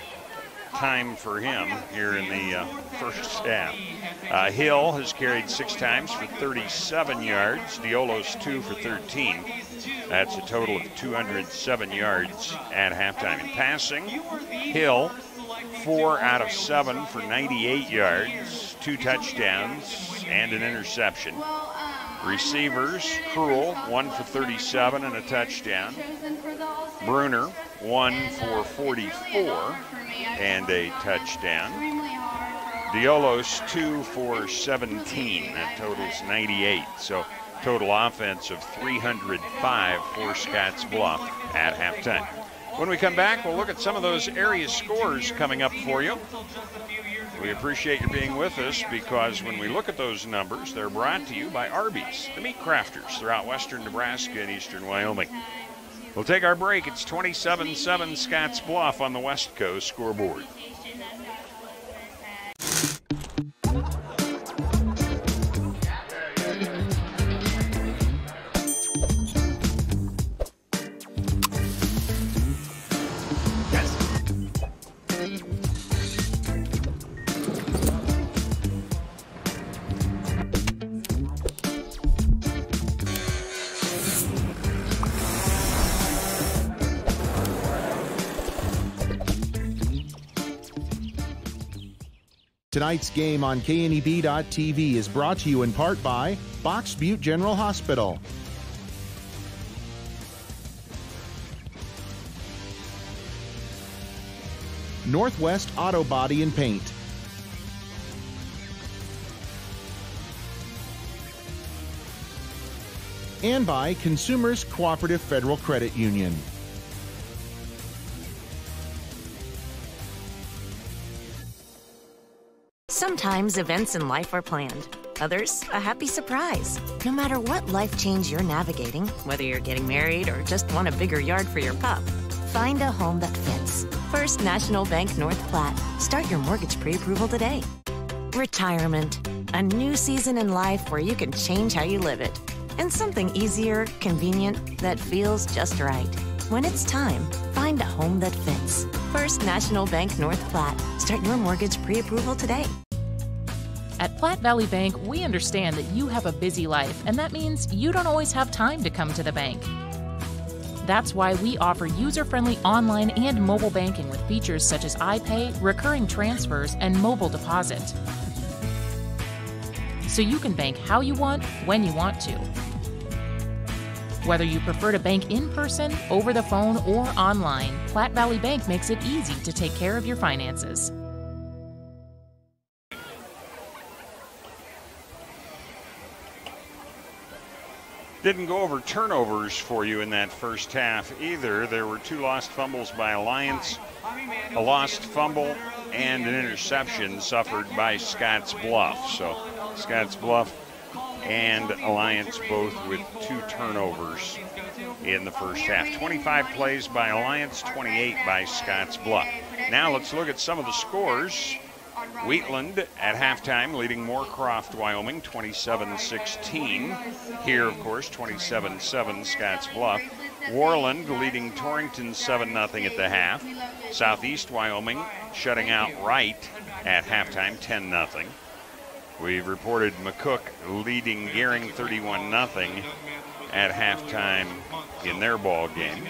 time for him here in the first half. Hill has carried 6 times for 37 yards. Diolos 2 for 13. That's a total of 207 yards at halftime. In passing, Hill 4 out of 7 for 98 yards, 2 touchdowns and an interception. Receivers, Cruel 1 for 37 and a touchdown. Bruner 1 for 44 and a touchdown. Diolos 2 for 17. That totals 98. So total offense of 305 for Scottsbluff at halftime. When we come back, we'll look at some of those area scores coming up for you. We appreciate you being with us because when we look at those numbers, they're brought to you by Arby's, the meat crafters throughout western Nebraska and eastern Wyoming. We'll take our break. It's 27-7 Scottsbluff on the West Coast scoreboard. Tonight's game on KNEB.TV is brought to you in part by Box Butte General Hospital, Northwest Auto Body and Paint, and by Consumers Cooperative Federal Credit Union. Sometimes events in life are planned. Others, a happy surprise. No matter what life change you're navigating, whether you're getting married or just want a bigger yard for your pup, find a home that fits. First National Bank North Platte. Start your mortgage pre-approval today. Retirement. A new season in life where you can change how you live it. And something easier, convenient, that feels just right. When it's time, find a home that fits. First National Bank North Platte. Start your mortgage pre-approval today. At Platte Valley Bank, we understand that you have a busy life, and that means you don't always have time to come to the bank. That's why we offer user-friendly online and mobile banking with features such as iPay, recurring transfers, and mobile deposit. So you can bank how you want, when you want to. Whether you prefer to bank in person, over the phone, or online, Platte Valley Bank makes it easy to take care of your finances. Didn't go over turnovers for you in that first half either. There were 2 lost fumbles by Alliance, a lost fumble, and an interception suffered by Scottsbluff. So Scottsbluff and Alliance both with 2 turnovers in the first half. 25 plays by Alliance, 28 by Scottsbluff. Now let's look at some of the scores. Wheatland at halftime leading Moorcroft, Wyoming, 27-16. Here, of course, 27-7 Scottsbluff. Warland leading Torrington 7-0 at the half. Southeast Wyoming shutting out Wright at halftime, 10-0. We've reported McCook leading Gering 31-0 at halftime in their ball game.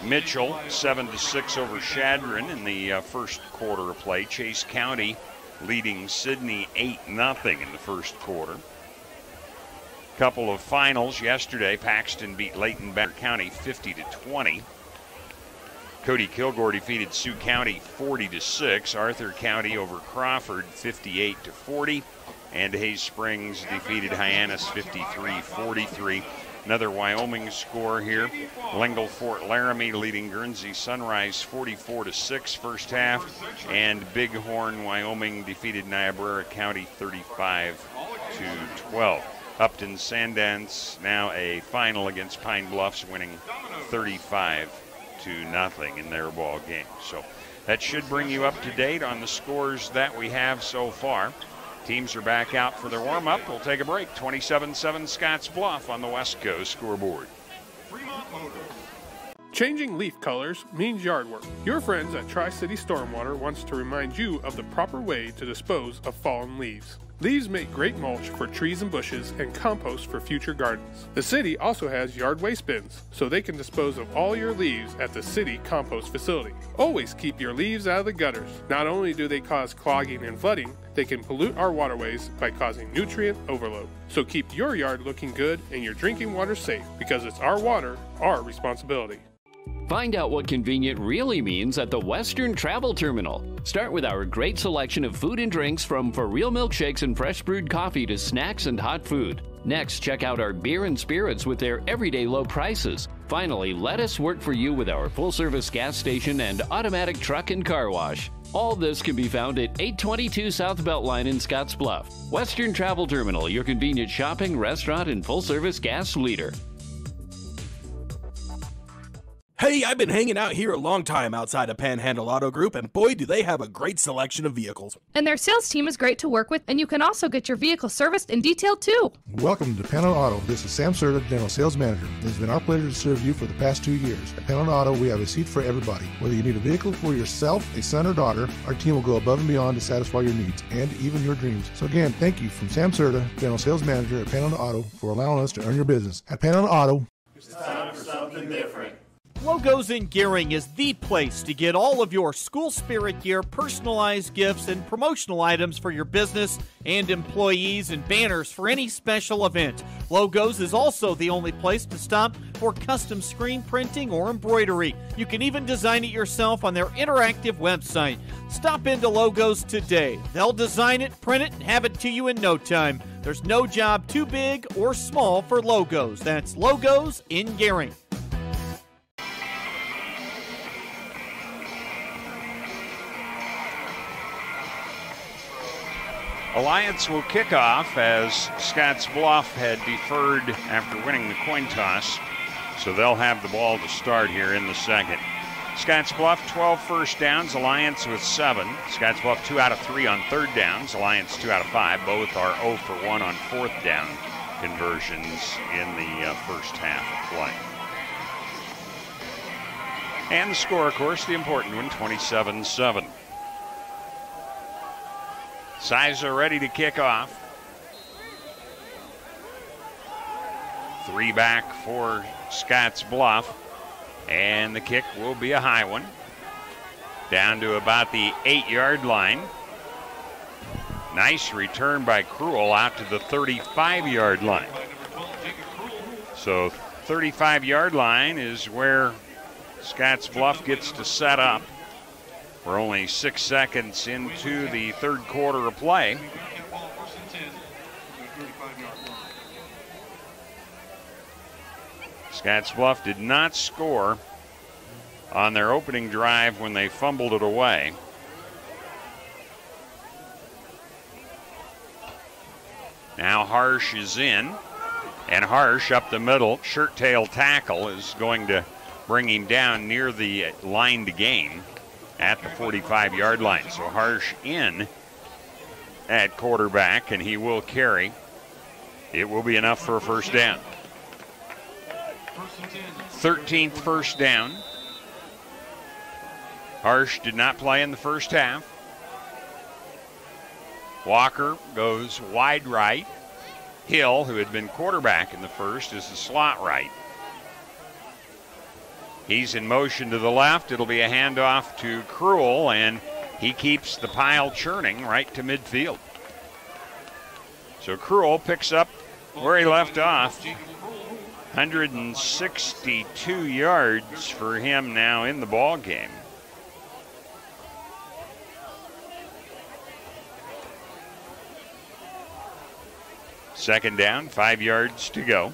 Mitchell 7-6 over Shadron in the first quarter of play. Chase County leading Sidney 8-0 in the first quarter. Couple of finals yesterday. Paxton beat Layton Banner County 50-20. Cody Kilgore defeated Sioux County 40-6. Arthur County over Crawford 58-40. And Hayes Springs defeated Hyannis 53-43. Another Wyoming score here. Lingle Fort Laramie leading Guernsey Sunrise 44-6 first half. And Bighorn, Wyoming defeated Niobrara County 35-12. Upton Sundance now a final against Pine Bluffs, winning 35-0 in their ball game. So that should bring you up to date on the scores that we have so far. Teams are back out for their warm-up. We'll take a break. 27-7 Scottsbluff on the West Coast scoreboard. Changing leaf colors means yard work. Your friends at Tri-City Stormwater wants to remind you of the proper way to dispose of fallen leaves. Leaves make great mulch for trees and bushes and compost for future gardens. The city also has yard waste bins, so they can dispose of all your leaves at the city compost facility. Always keep your leaves out of the gutters. Not only do they cause clogging and flooding, they can pollute our waterways by causing nutrient overload. So keep your yard looking good and your drinking water safe, because it's our water, our responsibility. Find out what convenient really means at the Western Travel Terminal. Start with our great selection of food and drinks, from for real milkshakes and fresh brewed coffee to snacks and hot food. Next, check out our beer and spirits with their everyday low prices. Finally, let us work for you with our full-service gas station and automatic truck and car wash. All this can be found at 822 South Beltline in Scottsbluff. Western Travel Terminal, your convenient shopping, restaurant, and full-service gas leader. Hey, I've been hanging out here a long time outside of Panhandle Auto Group, and boy, do they have a great selection of vehicles. And their sales team is great to work with, and you can also get your vehicle serviced and detailed too. Welcome to Panhandle Auto. This is Sam Serta, General Sales Manager. It has been our pleasure to serve you for the past 2 years. At Panhandle Auto, we have a seat for everybody. Whether you need a vehicle for yourself, a son, or daughter, our team will go above and beyond to satisfy your needs and even your dreams. So again, thank you from Sam Serta, General Sales Manager at Panhandle Auto, for allowing us to earn your business. At Panhandle Auto, it's time for something different. Logos in Gearing is the place to get all of your school spirit gear, personalized gifts, and promotional items for your business and employees, and banners for any special event. Logos is also the only place to stop for custom screen printing or embroidery. You can even design it yourself on their interactive website. Stop into Logos today. They'll design it, print it, and have it to you in no time. There's no job too big or small for Logos. That's Logos in Gearing. Alliance will kick off, as Scottsbluff had deferred after winning the coin toss. So they'll have the ball to start here in the second. Scottsbluff 12 first downs, Alliance with 7. Scottsbluff 2 out of 3 on third downs, Alliance 2 out of 5. Both are 0 for 1 on fourth down conversions in the first half of play. And the score, of course, the important one, 27-7. Sizer ready to kick off. 3 back for Scottsbluff. And the kick will be a high one. Down to about the 8-yard line. Nice return by Cruel out to the 35-yard line. So 35-yard line is where Scottsbluff gets to set up. We're only 6 seconds into the third quarter of play. Scottsbluff did not score on their opening drive when they fumbled it away. Now Harsh is in, and Harsh up the middle, shirt tail tackle, is going to bring him down near the line to gain at the 45-yard line. So Harsh in at quarterback, and he will carry. It will be enough for a first down. 13th first down. Harsh did not play in the first half. Walker goes wide right. Hill, who had been quarterback in the first, is the slot right. He's in motion to the left. It'll be a handoff to Cruel, and he keeps the pile churning right to midfield. So Cruel picks up where he left off. 162 yards for him now in the ball game. Second down, 5 yards to go.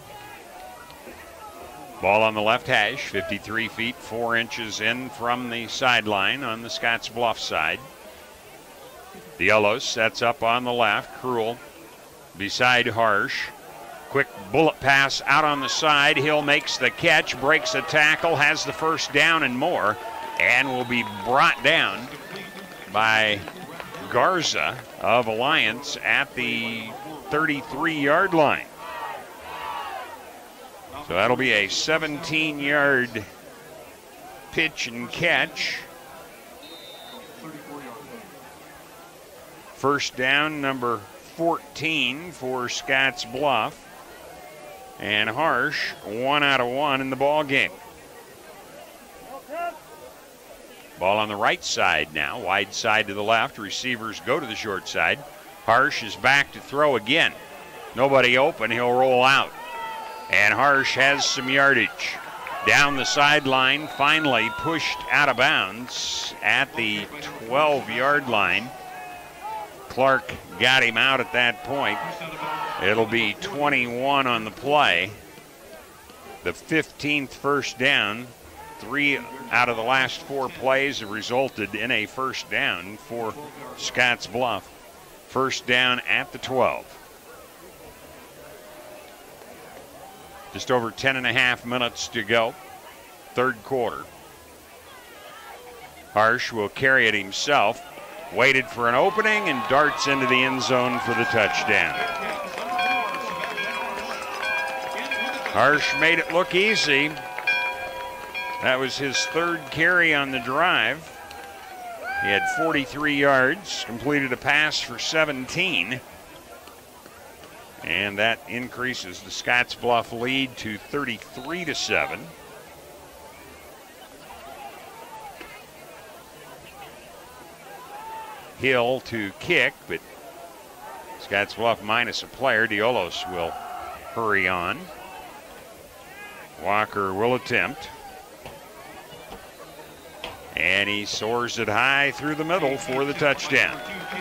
Ball on the left hash, 53 feet, 4 inches in from the sideline on the Scottsbluff side. Dielos sets up on the left. Cruel beside Harsh. Quick bullet pass out on the side. Hill makes the catch, breaks a tackle, has the first down and more, and will be brought down by Garza of Alliance at the 33-yard line. So that'll be a 17-yard pitch and catch. First down, number 14 for Scottsbluff. And Harsh, 1 out of 1 in the ball game. Ball on the right side now, wide side to the left. Receivers go to the short side. Harsh is back to throw again. Nobody open, he'll roll out. And Harsh has some yardage. Down the sideline, finally pushed out of bounds at the 12-yard line. Clark got him out at that point. It'll be 21 on the play. The 15th first down. 3 out of the last 4 plays have resulted in a first down for Scottsbluff. First down at the 12. Just over 10.5 minutes to go. Third quarter. Harsh will carry it himself. Waited for an opening and darts into the end zone for the touchdown. Harsh made it look easy. That was his 3rd carry on the drive. He had 43 yards, completed a pass for 17. And that increases the Scottsbluff lead to 33-7. Hill to kick, but Scottsbluff minus a player. Dielos will hurry on. Walker will attempt. And he soars it high through the middle for the touchdown.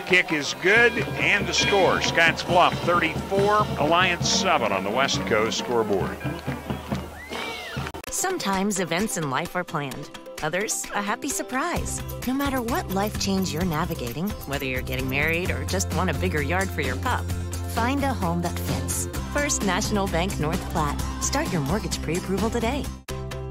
Kick is good, and the score. Scottsbluff 34, Alliance 7 on the West Coast scoreboard. Sometimes events in life are planned. Others, a happy surprise. No matter what life change you're navigating, whether you're getting married or just want a bigger yard for your pup, find a home that fits. First National Bank North Platte. Start your mortgage pre-approval today.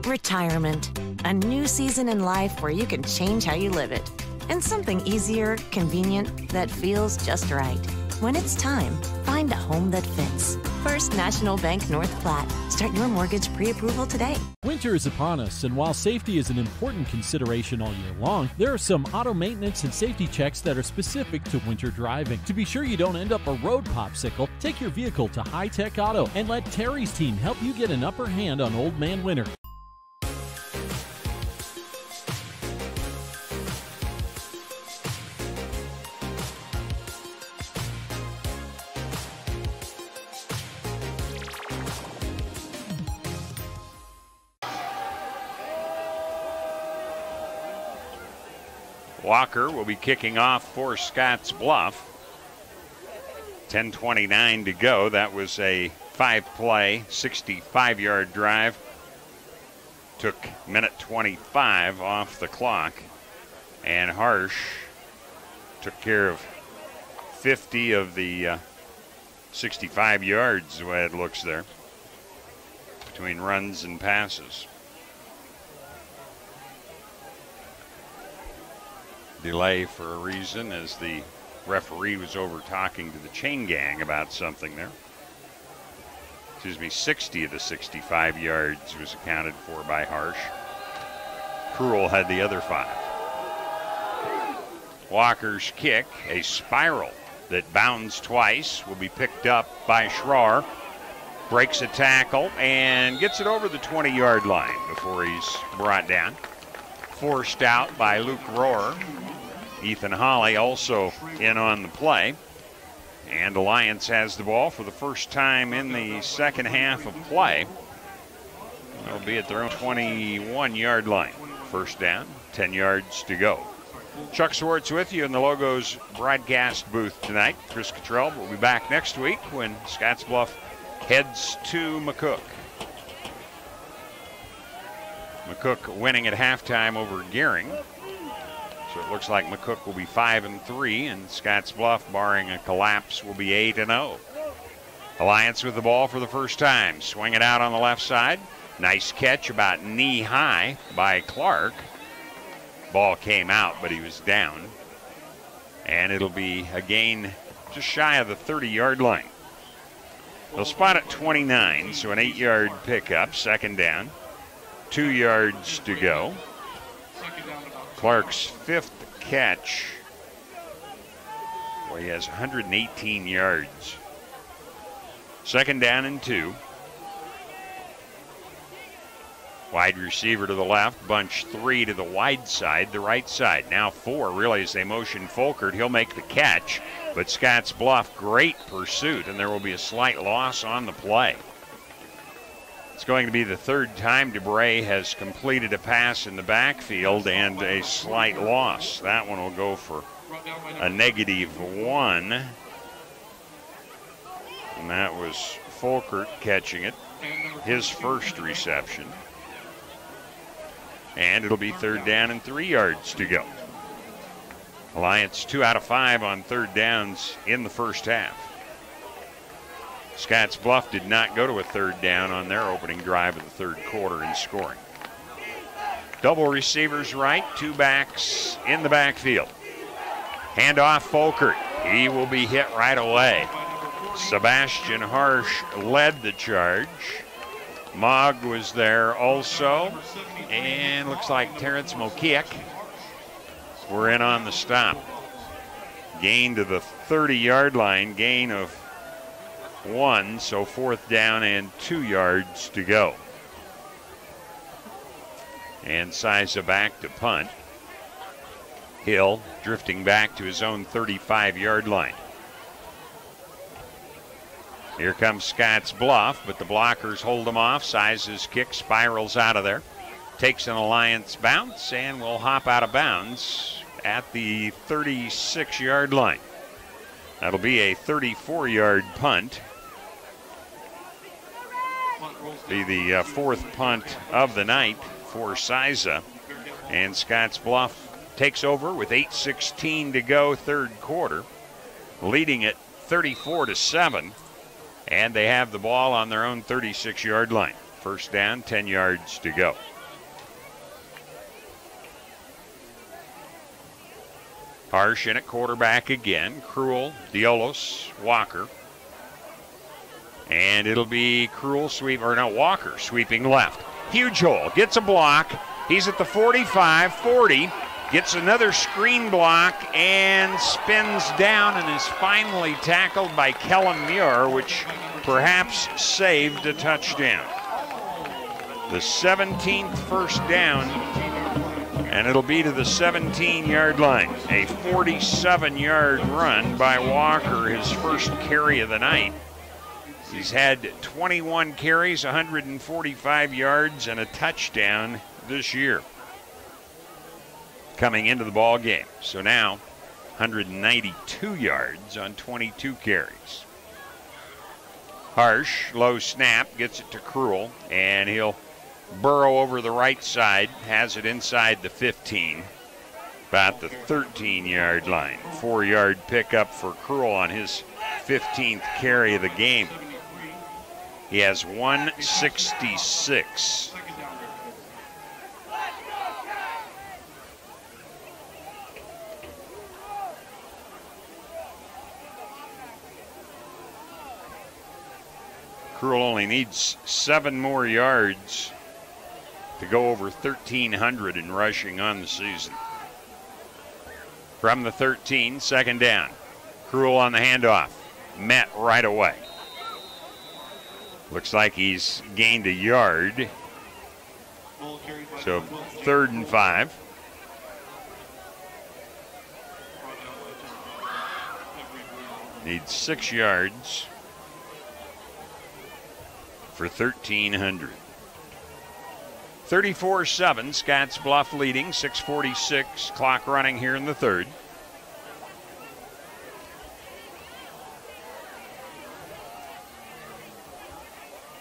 Retirement. A new season in life where you can change how you live it. And something easier, convenient, that feels just right. When it's time, find a home that fits. First National Bank North Platte. Start your mortgage pre-approval today. Winter is upon us, and while safety is an important consideration all year long, there are some auto maintenance and safety checks that are specific to winter driving. To be sure you don't end up a road popsicle, take your vehicle to High Tech Auto and let Terry's team help you get an upper hand on Old Man Winter. Walker will be kicking off for Scottsbluff. 10:29 to go. That was a 5-play, 65-yard drive. Took minute 25 off the clock. And Harsh took care of 50 of the 65 yards, the way it looks there, between runs and passes. Delay for a reason, as the referee was over talking to the chain gang about something there. 60 of the 65 yards was accounted for by Harsh. Cruel had the other 5. Walker's kick, a spiral that bounds twice, will be picked up by Schrar. Breaks a tackle and gets it over the 20-yard line before he's brought down. Forced out by Luke Rohrer. Ethan Holly also in on the play. And Alliance has the ball for the first time in the second half of play. They'll be at their own 21-yard line. First down, 10 yards to go. Chuck Swartz with you in the Logos broadcast booth tonight. Chris Cottrell will be back next week when Scottsbluff heads to McCook. McCook winning at halftime over Gehring. So it looks like McCook will be 5-3, and Scottsbluff, barring a collapse, will be 8-0. Alliance with the ball for the first time. Swing it out on the left side. Nice catch about knee-high by Clark. Ball came out, but he was down. And it'll be a gain just shy of the 30-yard line. They'll spot at 29, so an 8-yard pickup, second down. 2 yards to go. Clark's fifth catch. Boy, he has 118 yards. Second down and 2. Wide receiver to the left, bunch 3 to the wide side, the right side. Now 4, really, as they motion Folkert. He'll make the catch, but Scottsbluff, great pursuit, and there will be a slight loss on the play. It's going to be the third time DeBray has completed a pass in the backfield and a slight loss. That one will go for a -1. And that was Folkert catching it, his first reception. And it'll be third down and 3 yards to go. Alliance 2 out of 5 on third downs in the first half. Scottsbluff did not go to a third down on their opening drive of the third quarter in scoring. Double receivers right, 2 backs in the backfield. Handoff Folkert. He will be hit right away. Sebastian Harsh led the charge. Mogg was there also. And looks like Terrence Mokiek were in on the stop. Gain to the 30-yard line, gain of 1, so fourth down and 2 yards to go. And Siza back to punt. Hill drifting back to his own 35-yard line. Here comes Scottsbluff, but the blockers hold him off. Siza's kick spirals out of there. Takes an Alliance bounce and will hop out of bounds at the 36-yard line. That'll be a 34-yard punt. Be the fourth punt of the night for Siza. And Scottsbluff takes over with 8:16 to go, third quarter, leading it 34-7. And they have the ball on their own 36-yard line. First down, 10 yards to go. Harsh in at quarterback again. Cruel, Diolos, Walker. And it'll be Walker sweeping left. Huge hole, gets a block. He's at the 45, 40. Gets another screen block and spins down and is finally tackled by Kellen Muir, which perhaps saved a touchdown. The 17th first down, and it'll be to the 17-yard line. A 47-yard run by Walker, his first carry of the night. He's had 21 carries, 145 yards, and a touchdown this year coming into the ball game. So now 192 yards on 22 carries. Harsh, low snap, gets it to Cruel, and he'll burrow over the right side, has it inside the 15, about the 13-yard line. 4-yard pickup for Cruel on his 15th carry of the game. He has 166. Cruel only needs 7 more yards to go over 1,300 in rushing on the season. From the 13, second down. Cruel on the handoff. Met right away. Looks like he's gained a yard. So 3rd and 5. Needs 6 yards for 1,300. 34-7, Scottsbluff leading, 6:46 clock running here in the third.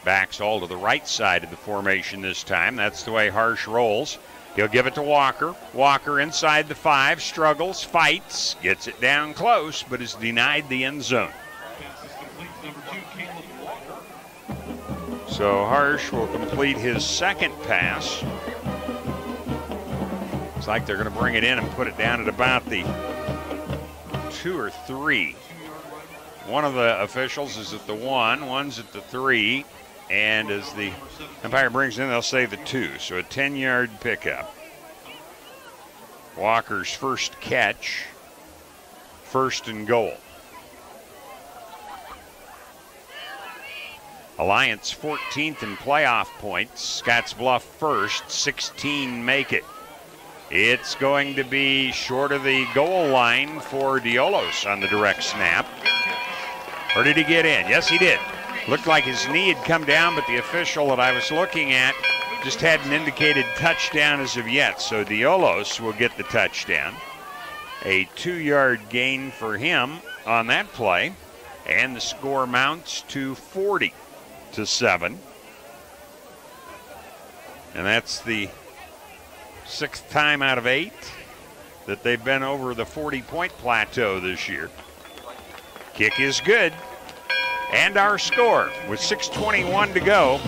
Backs all to the right side of the formation this time. That's the way Harsh rolls. He'll give it to Walker. Walker inside the 5, struggles, fights, gets it down close, but is denied the end zone. So Harsh will complete his second pass. Looks like they're going to bring it in and put it down at about the 2 or 3. One of the officials is at the 1, one's at the 3. And as the umpire brings in, they'll say the 2. So a 10-yard pickup. Walker's first catch, 1st and goal. Alliance 14th in playoff points. Scottsbluff first, 16 make it. It's going to be short of the goal line for Diolos on the direct snap. Or did he get in? Yes, he did. Looked like his knee had come down, but the official that I was looking at just hadn't indicated touchdown as of yet. So Diolos will get the touchdown. A 2-yard gain for him on that play. And the score mounts to 40-7. And that's the 6th time out of 8 that they've been over the 40-point plateau this year. Kick is good. And our score with 6:21 to go.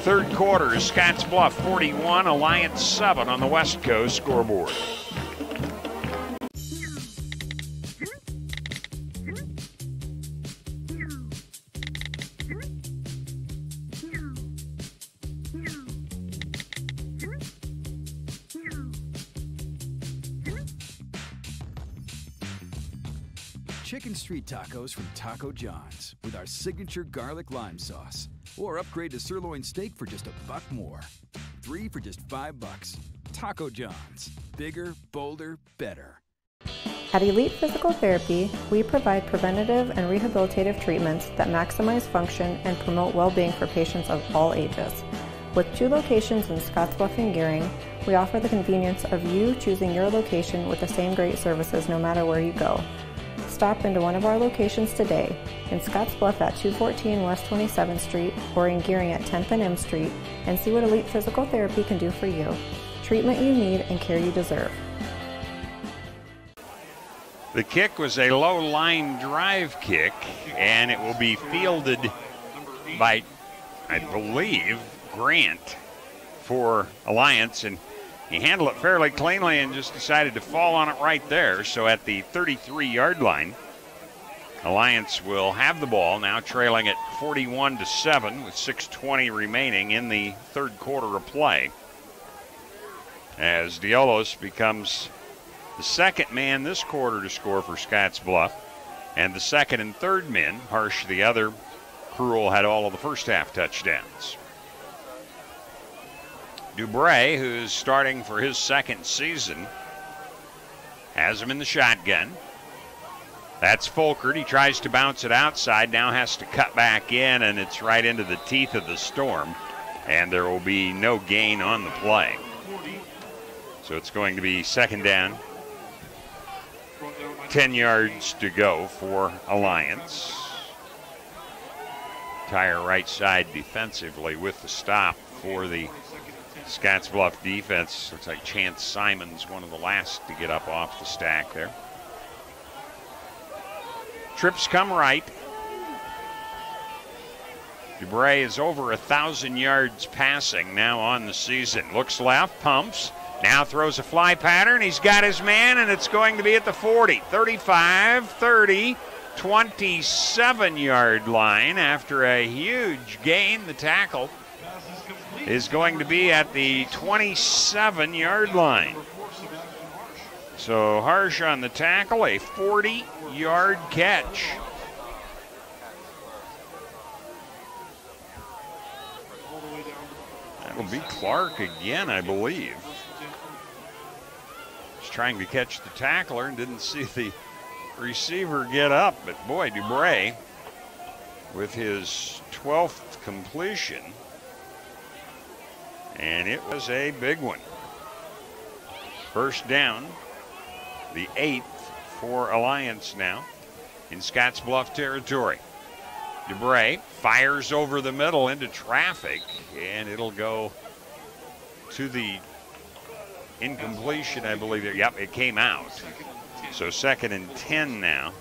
Third quarter is Scottsbluff 41, Alliance 7 on the West Coast scoreboard. Chicken street tacos from Taco John's with our signature garlic lime sauce. Or upgrade to sirloin steak for just $1 more. 3 for just $5. Taco John's. Bigger, bolder, better. At Elite Physical Therapy, we provide preventative and rehabilitative treatments that maximize function and promote well-being for patients of all ages. With 2 locations in Scottsbluff and Gearing, we offer the convenience of you choosing your location with the same great services no matter where you go. Stop into one of our locations today, in Scottsbluff at 214 West 27th Street or in Gearing at 10th and M Street, and see what Elite Physical Therapy can do for you. Treatment you need and care you deserve. The kick was a low line drive kick, and it will be fielded by, I believe, Grant for Alliance, and he handled it fairly cleanly and just decided to fall on it right there. So at the 33-yard line, Alliance will have the ball, now trailing at 41-7 with 6:20 remaining in the third quarter of play. As Diolos becomes the second man this quarter to score for Scottsbluff, and the second and third men. Harsh, the other, Cruel had all of the first half touchdowns. Dubray, who's starting for his second season, has him in the shotgun. That's Folkert. He tries to bounce it outside, now has to cut back in, and it's right into the teeth of the storm, and there will be no gain on the play. So it's going to be second down, 10 yards to go for Alliance. Entire right side defensively with the stop for the Scottsbluff defense. Looks like Chance Simon's one of the last to get up off the stack there. Trips come right. Dubray is over 1,000 yards passing now on the season. Looks left, pumps, now throws a fly pattern. He's got his man, and it's going to be at the 40, 35, 30, 27-yard line after a huge gain. The tackle is going to be at the 27-yard line. So Harsh on the tackle, a 40-yard catch. That'll be Clark again, I believe. Just trying to catch the tackler and didn't see the receiver get up, but boy, Dubray with his 12th completion, and it was a big one. First down, the 8th for Alliance now in Scottsbluff territory. Dubray fires over the middle into traffic, and it'll go to the incompletion, I believe. Yep, it came out. So 2nd and 10 now.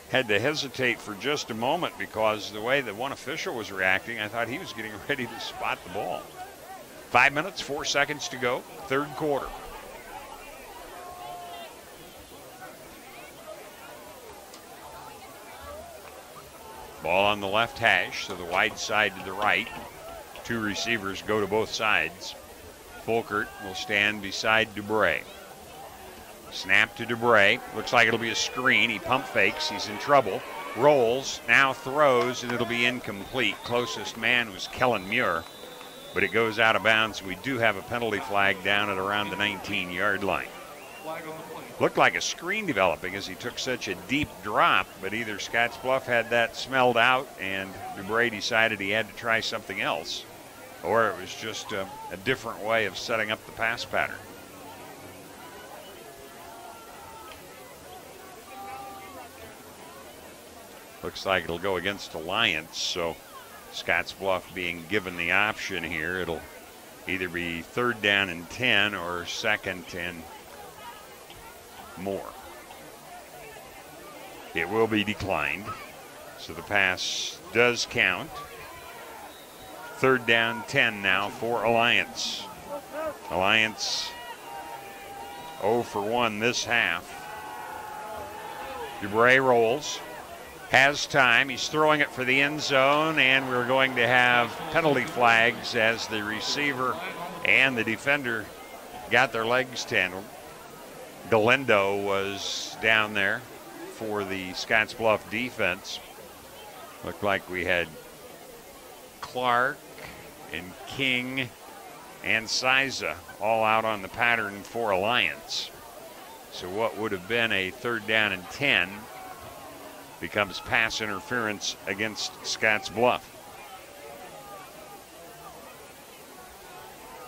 Had to hesitate for just a moment because the way that one official was reacting, I thought he was getting ready to spot the ball. 5 minutes, 4 seconds to go, third quarter. Ball on the left hash, so the wide side to the right. 2 receivers go to both sides. Folkert will stand beside Dubray. Snap to Dubray. Looks like it'll be a screen. He pump fakes. He's in trouble. Rolls, now throws, and it'll be incomplete. Closest man was Kellen Muir, but it goes out of bounds. We do have a penalty flag down at around the 19-yard line. Looked like a screen developing as he took such a deep drop, but either Scottsbluff had that smelled out and Dubray decided he had to try something else, or it was just a different way of setting up the pass pattern. Looks like it'll go against Alliance, so Scottsbluff being given the option here. It'll either be 3rd down and 10 or 2nd and more. It will be declined, so the pass does count. 3rd down 10 now for Alliance. Alliance 0 for 1 this half. Dubray rolls. Has time. He's throwing it for the end zone, and we're going to have penalty flags as the receiver and the defender got their legs tangled. Galindo was down there for the Scottsbluff defense. Looked like we had Clark and King and Siza all out on the pattern for Alliance. So what would have been a 3rd down and 10 becomes pass interference against Scottsbluff.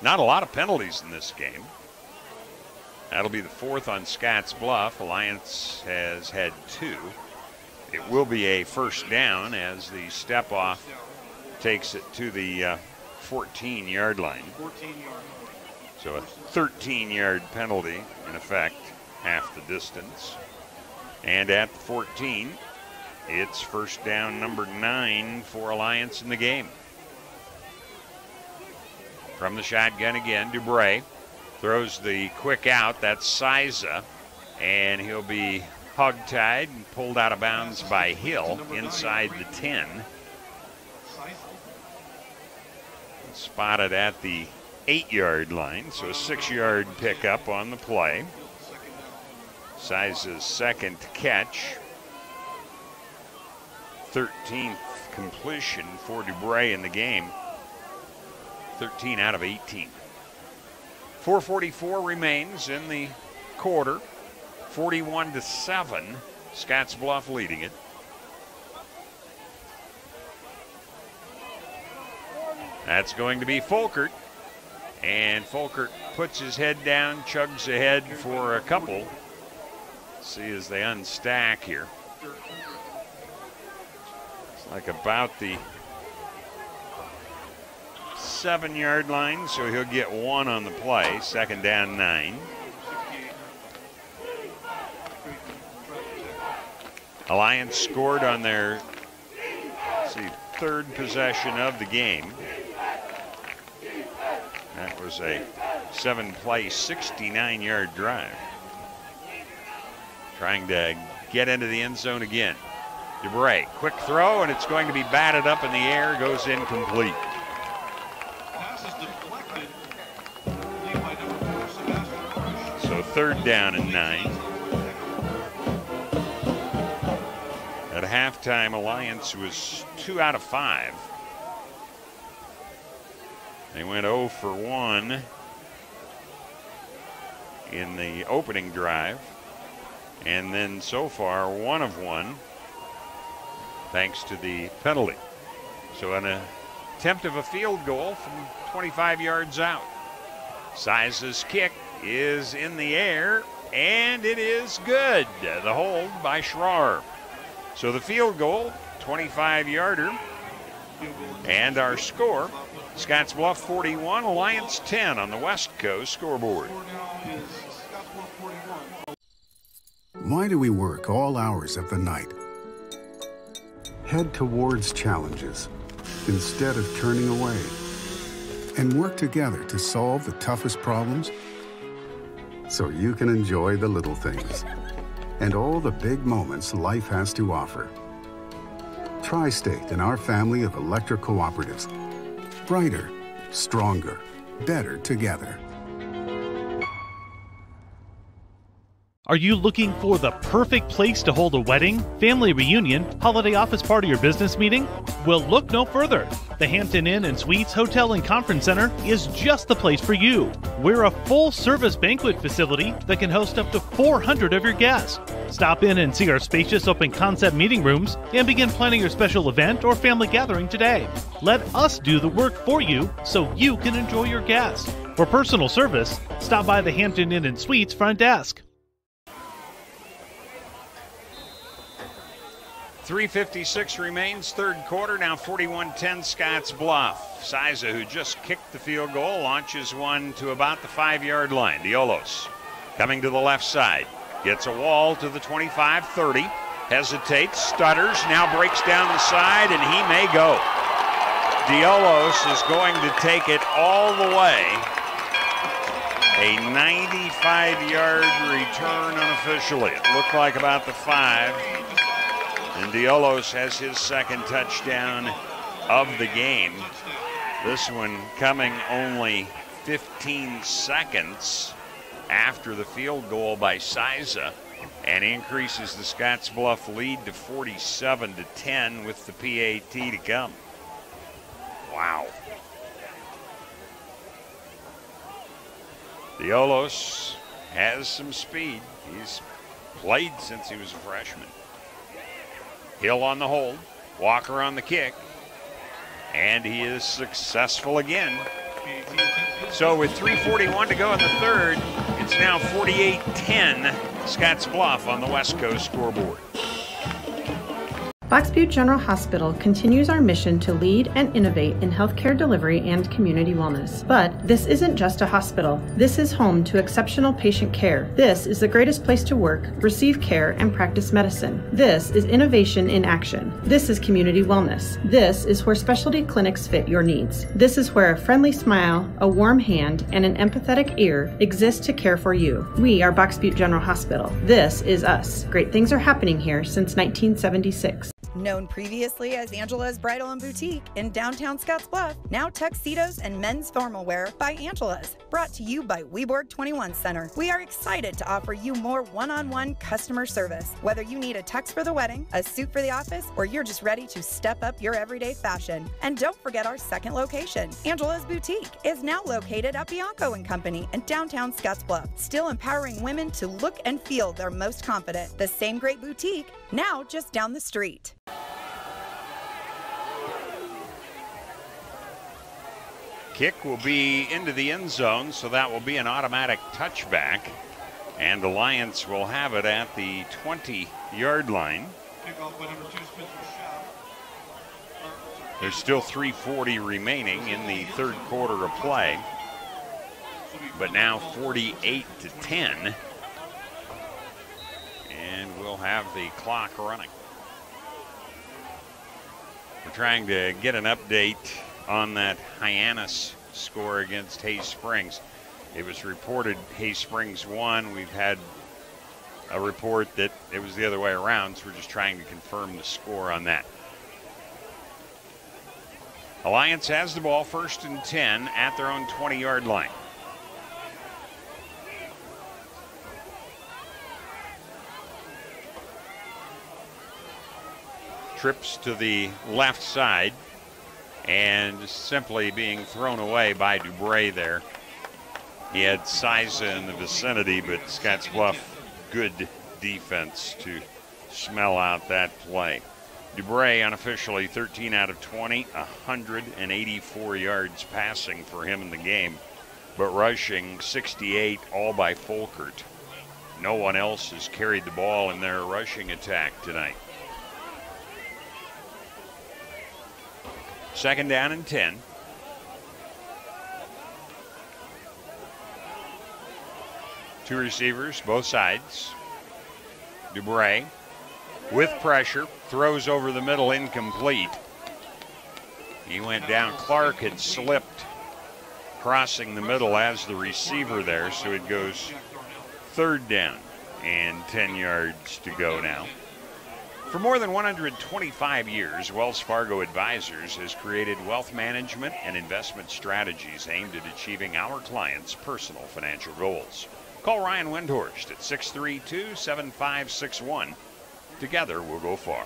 Not a lot of penalties in this game. That'll be the 4th on Scottsbluff. Alliance has had 2. It will be a first down as the step off takes it to the 14-yard line. So a 13-yard penalty in effect, half the distance. And at the 14, it's first down number 9 for Alliance in the game. From the shotgun again, Dubray throws the quick out. That's Siza, and he'll be hog-tied and pulled out of bounds by Hill inside the 10. Spotted at the 8-yard line, so a 6-yard pickup on the play. Siza's 2nd catch. 13th completion for Dubray in the game. 13 out of 18. 4:44 remains in the quarter. 41-7. Scottsbluff leading it. That's going to be Folkert. And Folkert puts his head down, chugs ahead for a couple. See as they unstack here. It's like about the 7-yard line, so he'll get 1 on the play. 2nd down 9. Alliance scored on their 3rd possession of the game. That was a 7-play, 69-yard drive. Trying to get into the end zone again. Dubray, quick throw, and it's going to be batted up in the air, goes incomplete. So 3rd down and 9. At halftime, Alliance was 2 out of 5. They went 0 for 1 in the opening drive. And then so far, 1 of 1, thanks to the penalty. So an attempt of a field goal from 25 yards out. Size's kick is in the air, and it is good. The hold by Schrar. So the field goal, 25-yarder. And our score, Scottsbluff 41, Alliance 10 on the West Coast scoreboard. Why do we work all hours of the night? Head towards challenges instead of turning away, and work together to solve the toughest problems so you can enjoy the little things and all the big moments life has to offer. Tri-State and our family of electric cooperatives. Brighter, stronger, better together. Are you looking for the perfect place to hold a wedding, family reunion, holiday office party, or business meeting? Well, look no further. The Hampton Inn and Suites Hotel and Conference Center is just the place for you. We're a full-service banquet facility that can host up to 400 of your guests. Stop in and see our spacious open-concept meeting rooms and begin planning your special event or family gathering today. Let us do the work for you so you can enjoy your guests. For personal service, stop by the Hampton Inn and Suites front desk. 3:56 remains, third quarter, now 41-10 Scottsbluff. Siza, who just kicked the field goal, launches one to about the 5-yard line. Diolos coming to the left side. Gets a wall to the 25-30. Hesitates, stutters, now breaks down the side, and he may go. Diolos is going to take it all the way. A 95-yard return unofficially. It looked like about the 5. And Diolos has his second touchdown of the game. This one coming only 15 seconds after the field goal by Siza, and increases the Scottsbluff lead to 47-10 with the PAT to come. Wow. Diolos has some speed. He's played since he was a freshman. Hill on the hold, Walker on the kick, and he is successful again. So with 3:41 to go in the third, it's now 48-10 Scottsbluff on the West Coast scoreboard. Box Butte General Hospital continues our mission to lead and innovate in healthcare delivery and community wellness. But this isn't just a hospital. This is home to exceptional patient care. This is the greatest place to work, receive care, and practice medicine. This is innovation in action. This is community wellness. This is where specialty clinics fit your needs. This is where a friendly smile, a warm hand, and an empathetic ear exist to care for you. We are Box Butte General Hospital. This is us. Great things are happening here since 1976. Known previously as Angela's Bridal and Boutique in downtown Scottsbluff, now tuxedos and men's formal wear by Angela's. Brought to you by Weborg 21 Center. We are excited to offer you more one-on-one customer service. Whether you need a tux for the wedding, a suit for the office, or you're just ready to step up your everyday fashion. And don't forget our second location. Angela's Boutique is now located at Bianco & Company in downtown Scottsbluff, still empowering women to look and feel their most confident. The same great boutique, now just down the street. Kick will be into the end zone, so that will be an automatic touchback. And Alliance will have it at the 20-yard line. There's still 3:40 remaining in the third quarter of play. But now 48-10. And we'll have the clock running. We're trying to get an update on that Hyannis score against Hay Springs. It was reported Hay Springs won. We've had a report that it was the other way around, so we're just trying to confirm the score on that. Alliance has the ball, 1st and 10 at their own 20-yard line. Trips to the left side and simply being thrown away by Dubray there. He had Siza in the vicinity, but Scottsbluff good defense to smell out that play. Dubray unofficially 13 out of 20, 184 yards passing for him in the game, but rushing 68, all by Folkert. No one else has carried the ball in their rushing attack tonight. Second down and 10. Two receivers, both sides. Dubray with pressure, throws over the middle, incomplete. He went down. Clark had slipped crossing the middle as the receiver there, so it goes third down and 10 yards to go now. For more than 125 years, Wells Fargo Advisors has created wealth management and investment strategies aimed at achieving our clients' personal financial goals. Call Ryan Windhorst at 632-7561. Together, we'll go far.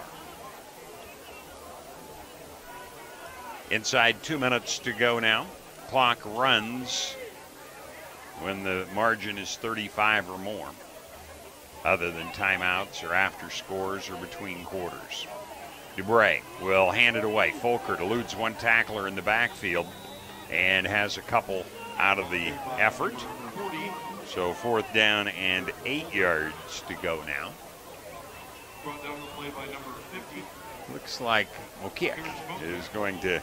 Inside 2 minutes to go now. Clock runs when the margin is 35 or more, other than timeouts or after scores or between quarters. Dubray will hand it away. Folkert eludes one tackler in the backfield and has a couple out of the effort. So fourth down and 8 yards to go now. Looks like Mokiek is going to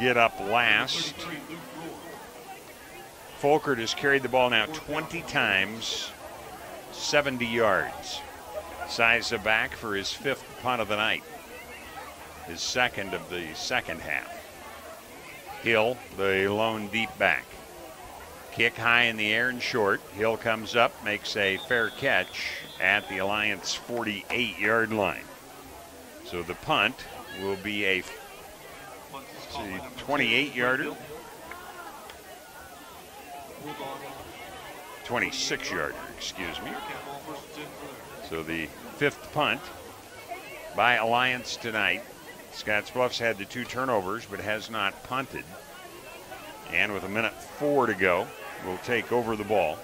get up last. Folkert has carried the ball now 20 times, 70 yards. Siza back for his fifth punt of the night, his second of the second half. Hill, the lone deep back. Kick high in the air and short. Hill comes up, makes a fair catch at the Alliance 48-yard line. So the punt will be a 28-yarder. 26-yarder, excuse me. So the fifth punt by Alliance tonight. Scottsbluff's had the 2 turnovers but has not punted. And with 1:04 to go, will take over the ball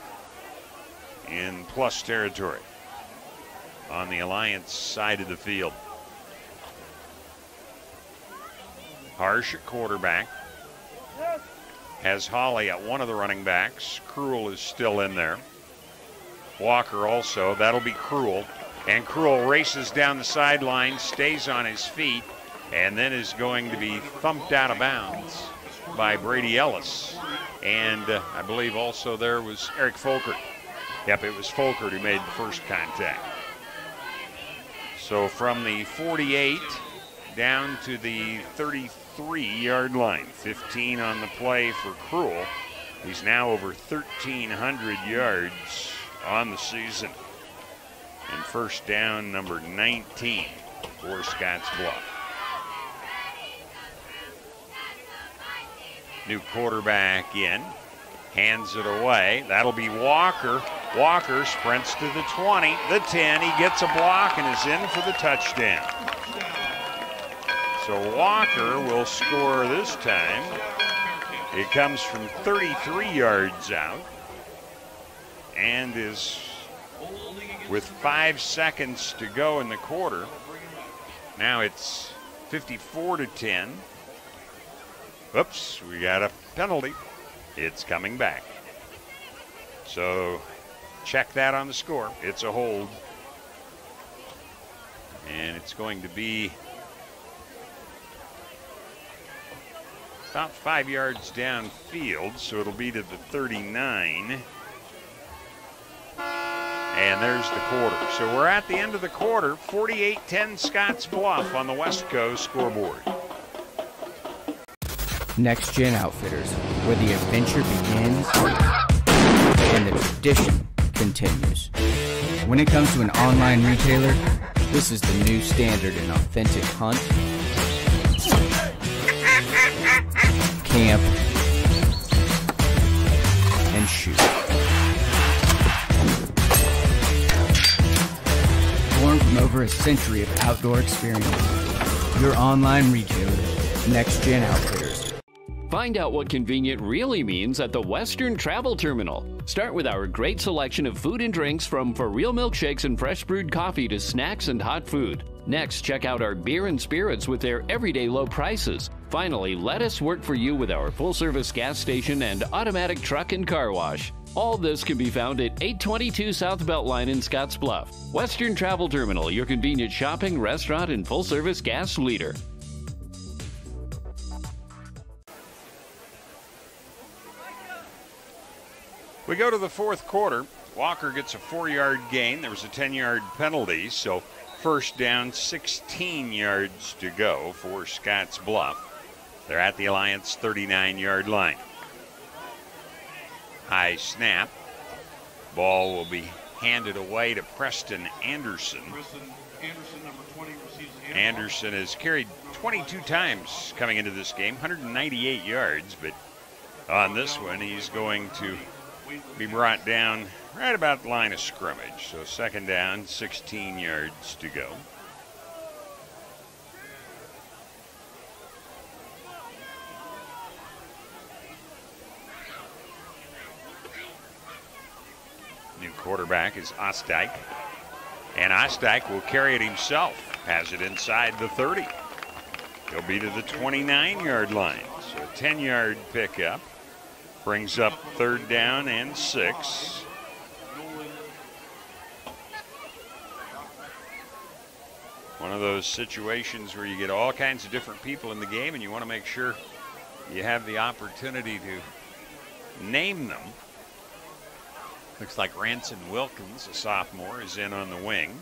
in plus territory on the Alliance side of the field. Harsh at quarterback. Has Hawley at one of the running backs. Cruel is still in there. Walker also. That'll be Cruel. And Cruel races down the sideline, stays on his feet, and then is going to be thumped out of bounds by Brady Ellis. And I believe also there was Eric Folkert. Yep, it was Folkert who made the first contact. So from the 48 down to the 33-yard line. 15 on the play for Cruel. He's now over 1,300 yards on the season. And first down number 19 for Scottsbluff. New quarterback in, hands it away. That'll be Walker. Walker sprints to the 20, the 10. He gets a block and is in for the touchdown. So Walker will score this time. It comes from 33 yards out and is, with 5 seconds to go in the quarter, now it's 54-10. Oops, we got a penalty. It's coming back. So check that on the score. It's a hold. And it's going to be about 5 yards downfield, so it'll be to the 39. And there's the quarter. So we're at the end of the quarter. 48-10 Scottsbluff on the West Coast scoreboard. Next Gen Outfitters, where the adventure begins and the tradition continues. When it comes to an online retailer, this is the new standard in authentic hunt, camp, and shoot. Born from over a century of outdoor experience, your online retailer, Next Gen Outfitters. Find out what convenient really means at the Western Travel Terminal. Start with our great selection of food and drinks, from for real milkshakes and fresh brewed coffee to snacks and hot food. Next, check out our beer and spirits with their everyday low prices. Finally, let us work for you with our full-service gas station and automatic truck and car wash. All this can be found at 822 South Beltline in Scottsbluff. Western Travel Terminal, your convenient shopping, restaurant, and full-service gas leader. We go to the fourth quarter. Walker gets a 4-yard gain. There was a 10-yard penalty, so first down, 16 yards to go for Scottsbluff. They're at the Alliance 39-yard line. High snap. Ball will be handed away to Preston Anderson. Anderson has carried 22 times coming into this game, 198 yards, but on this one he's going to be brought down right about the line of scrimmage. So second down, 16 yards to go. New quarterback is Ostdike, and Ostdike will carry it himself. Has it inside the 30. He'll be to the 29-yard line. So a 10-yard pickup brings up third down and 6. One of those situations where you get all kinds of different people in the game and you want to make sure you have the opportunity to name them. Looks like Ranson Wilkins, a sophomore, is in on the wing.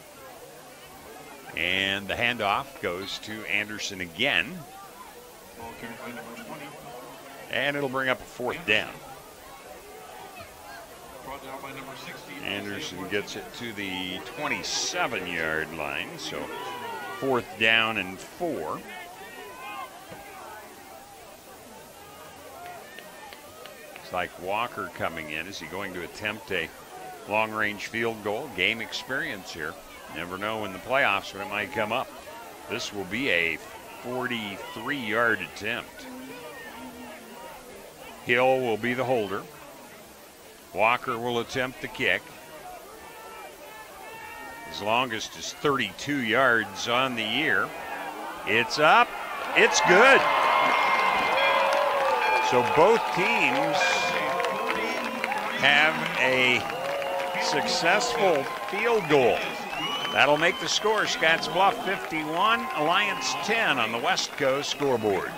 And the handoff goes to Anderson again. And it'll bring up a fourth down. Anderson gets it to the 27-yard line, so fourth down and 4. Like Walker coming in. Is he going to attempt a long-range field goal? Game experience here. Never know in the playoffs when it might come up. This will be a 43-yard attempt. Hill will be the holder. Walker will attempt the kick. His longest is 32 yards on the year. It's up. It's good. So both teams have a successful field goal. That'll make the score Scottsbluff 51, Alliance 10 on the West Coast scoreboard.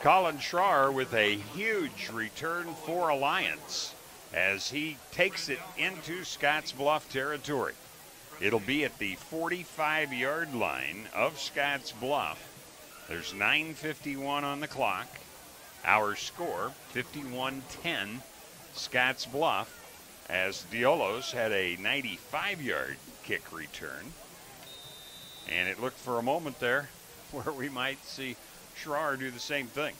Colin Schrar with a huge return for Alliance as he takes it into Scottsbluff territory. It'll be at the 45-yard line of Scottsbluff. There's 9:51 on the clock. Our score, 51-10, Scottsbluff, as Diolos had a 95-yard kick return. And it looked for a moment there where we might see Schrar do the same thing,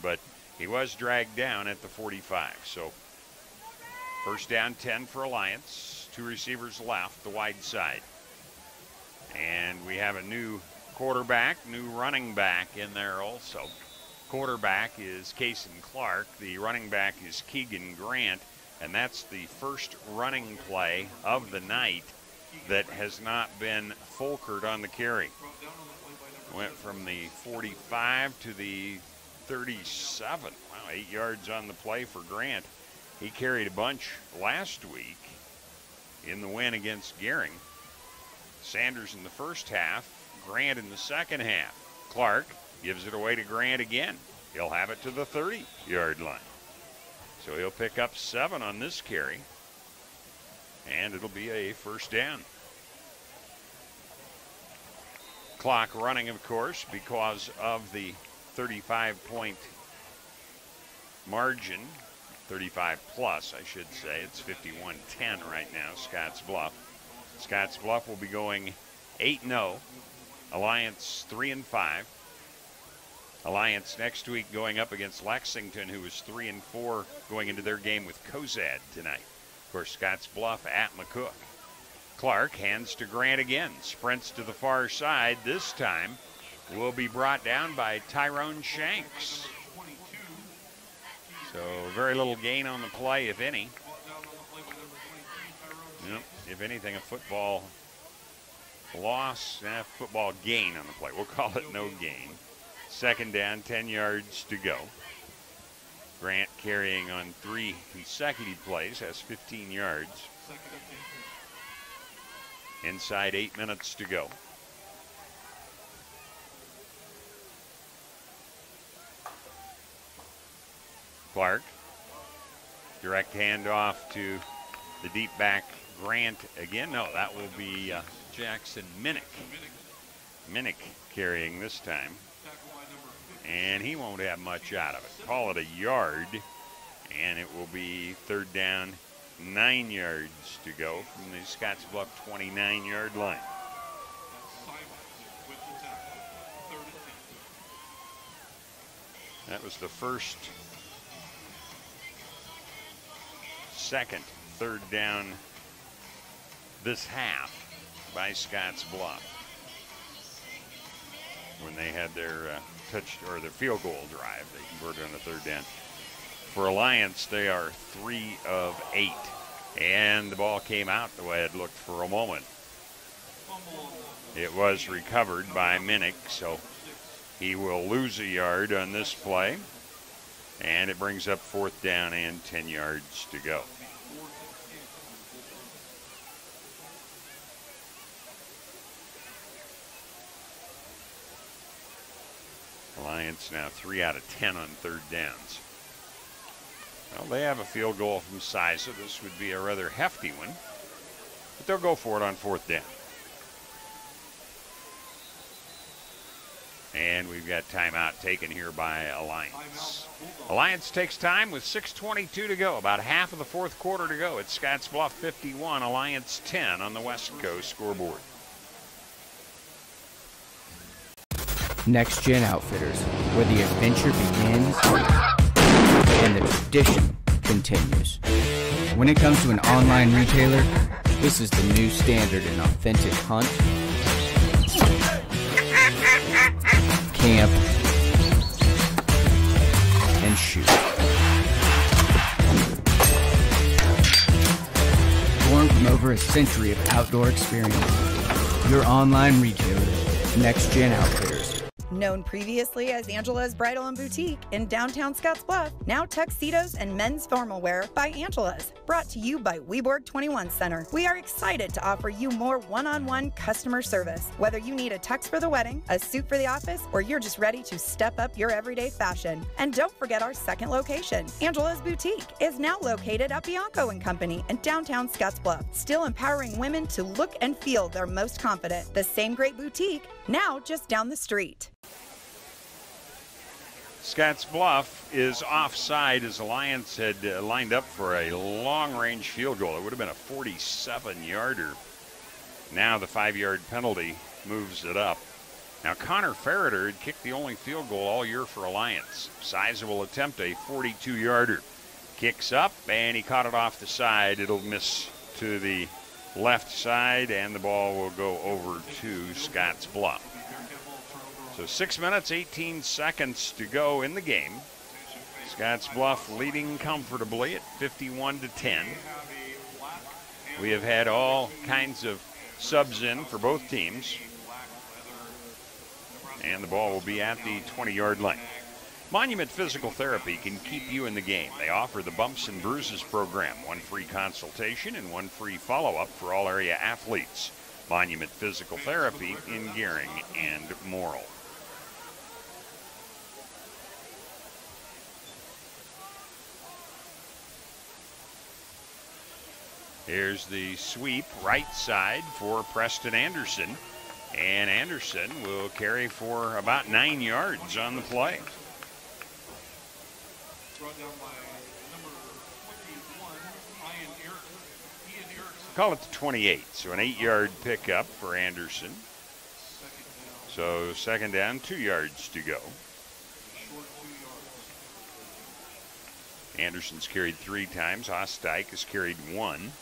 but he was dragged down at the 45. So First down, 10 for Alliance. 2 receivers left, the wide side. And we have a new quarterback, new running back in there also. Quarterback is Kason Clark. The running back is Keegan Grant. And that's the first running play of the night that has not been Folkert on the carry. Went from the 45 to the 37. Wow, 8 yards on the play for Grant. He carried a bunch last week in the win against Gering. Sanders in the first half, Grant in the second half. Clark gives it away to Grant again. He'll have it to the 30-yard line. So he'll pick up 7 on this carry, and it'll be a first down. Clock running, of course, because of the 35-point margin. 35 plus, I should say. It's 51-10 right now, Scottsbluff. Scottsbluff will be going 8-0. Alliance 3-5. Alliance next week going up against Lexington, who is 3-4 going into their game with Cozad tonight. Of course, Scottsbluff at McCook. Clark hands to Grant again, sprints to the far side. This time will be brought down by Tyrone Shanks. So very little gain on the play, if any. Yep, if anything, a football loss, football gain on the play. We'll call it no gain. Second down, 10 yards to go. Grant carrying on 3 consecutive plays, has 15 yards. Inside 8 minutes to go. Clark, direct handoff to the deep back Grant again. No, that will be Jackson Minnick. Minnick carrying this time. And he won't have much out of it. Call it a yard, and it will be third down, 9 yards to go from the Scottsbluff 29-yard line. That was the first, second, third down this half by Scottsbluff when they had their their field goal drive. They converted on the third down. For Alliance, they are 3 of 8. And the ball came out the way it looked for a moment. It was recovered by Minnick, so he will lose a yard on this play. And it brings up fourth down and 10 yards to go. Alliance now 3 out of 10 on third downs. Well, they have a field goal from Siza. This would be a rather hefty one, but they'll go for it on fourth down. And we've got timeout taken here by Alliance. Alliance takes time with 6:22 to go, about half of the fourth quarter to go. It's Scottsbluff 51, Alliance 10 on the West Coast scoreboard. Next Gen Outfitters, where the adventure begins and the tradition continues. When it comes to an online retailer, this is the new standard in authentic hunt, camp, and shoot. Born from over a century of outdoor experience, your online retailer, Next Gen Outfitters. Known previously as Angela's Bridal and Boutique in downtown Scottsbluff, now tuxedos and men's formal wear by Angela's. Brought to you by Weborg 21 Center. We are excited to offer you more one-on-one customer service. Whether you need a tux for the wedding, a suit for the office, or you're just ready to step up your everyday fashion. And don't forget our second location. Angela's Boutique is now located at Bianco & Company in downtown Scottsbluff, still empowering women to look and feel their most confident. The same great boutique, now just down the street. Scottsbluff is offside as Alliance had lined up for a long-range field goal. It would have been a 47-yarder. Now the 5-yard penalty moves it up. Now Connor Ferreter had kicked the only field goal all year for Alliance. Siza will attempt a 42-yarder. Kicks up, and he caught it off the side. It'll miss to the left side, and the ball will go over to Scottsbluff. So 6 minutes, 18 seconds to go in the game. Scottsbluff leading comfortably at 51-10. We have had all kinds of subs in for both teams. And the ball will be at the 20-yard line. Monument Physical Therapy can keep you in the game. They offer the Bumps and Bruises program, 1 free consultation and 1 free follow-up for all area athletes. Monument Physical Therapy in Gehring and Morrill. Here's the sweep right side for Preston Anderson. And Anderson will carry for about 9 yards on the play. Call it the 28, so an 8-yard pickup for Anderson. So second down, 2 yards to go. Anderson's carried 3 times. Ostijk has carried 1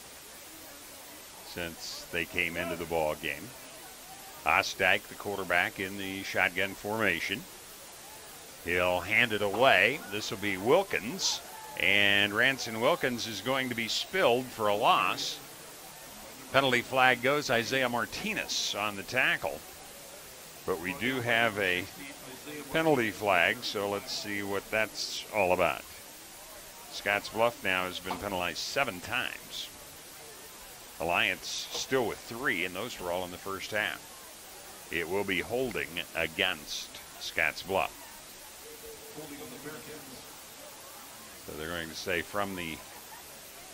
since they came into the ball game. Ostijk, the quarterback, in the shotgun formation. He'll hand it away. This will be Wilkins, and Ranson Wilkins is going to be spilled for a loss. Penalty flag goes Isaiah Martinez on the tackle. But we do have a penalty flag, so let's see what that's all about. Scottsbluff now has been penalized 7 times. Alliance still with 3, and those were all in the first half. It will be holding against Scottsbluff. So they're going to say from the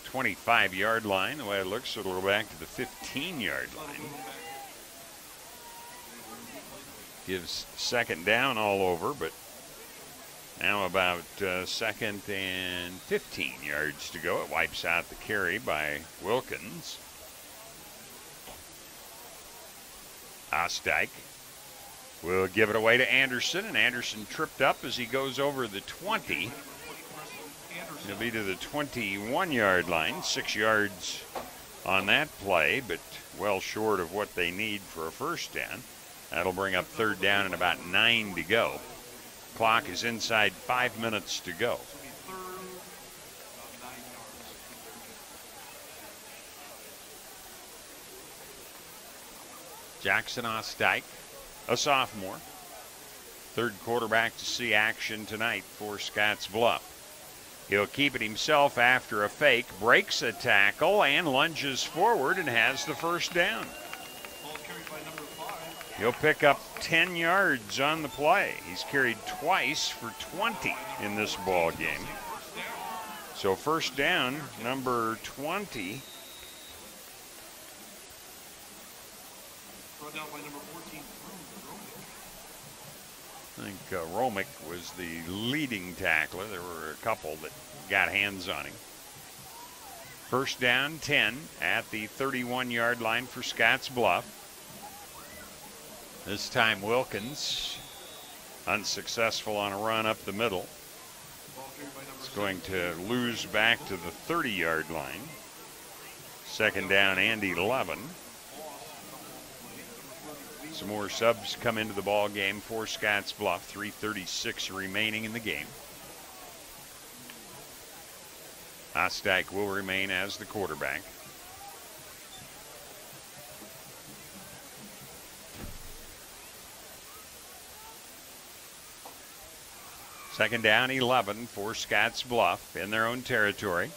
25-yard line. The way it looks, it'll go back to the 15-yard line. Gives second down all over, but now about second and 15 yards to go. It wipes out the carry by Wilkins. Ostijk will give it away to Anderson, and Anderson tripped up as he goes over the 20. He'll be to the 21-yard line, 6 yards on that play, but well short of what they need for a first down. That'll bring up third down and about 9 to go. Clock is inside 5 minutes to go. Jackson Ostijk, a sophomore. Third quarterback to see action tonight for Scottsbluff. He'll keep it himself after a fake, breaks a tackle, and lunges forward and has the first down. He'll pick up 10 yards on the play. He's carried twice for 20 in this ball game. So first down, number 20. I think Romick was the leading tackler. There were a couple that got hands on him. First down, 10 at the 31-yard line for Scottsbluff. This time Wilkins unsuccessful on a run up the middle. It's going to lose back to the 30-yard line. Second down and 11. Some more subs come into the ball game for Scottsbluff. 3:36 remaining in the game. Ostijk will remain as the quarterback. Second down, 11 for Scottsbluff in their own territory.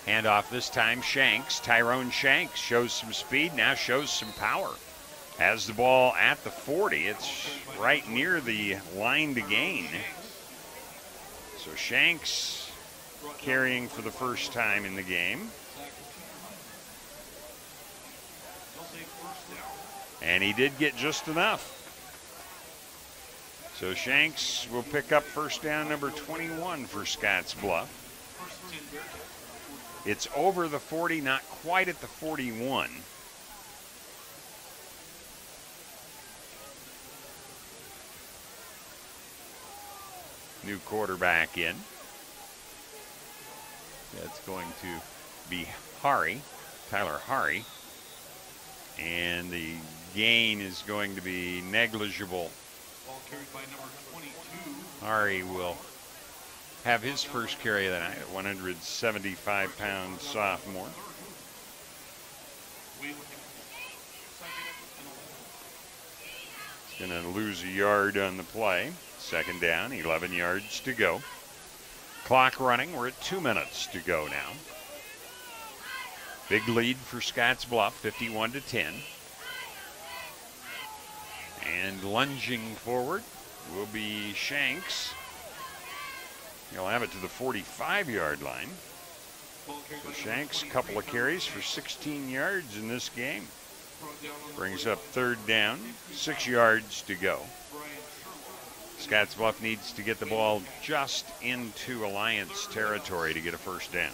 Handoff this time, Shanks. Tyrone Shanks shows some speed, now shows some power. Has the ball at the 40. It's right near the line to gain. So Shanks carrying for the first time in the game. And he did get just enough. So Shanks will pick up first down number 21 for Scottsbluff. It's over the 40, not quite at the 41. New quarterback in. That's going to be Tyler Hari. And the gain is going to be negligible. Ball carried by number 22. Hari will have his first carry of the night at 175-pound sophomore. He's going to lose a yard on the play. Second down, 11 yards to go. Clock running. We're at 2 minutes to go now. Big lead for Scottsbluff, 51-10. And lunging forward will be Shanks. He'll have it to the 45-yard line. So Shanks, a couple of carries for 16 yards in this game. Brings up third down, 6 yards to go. Scottsbluff needs to get the ball just into Alliance territory to get a first down.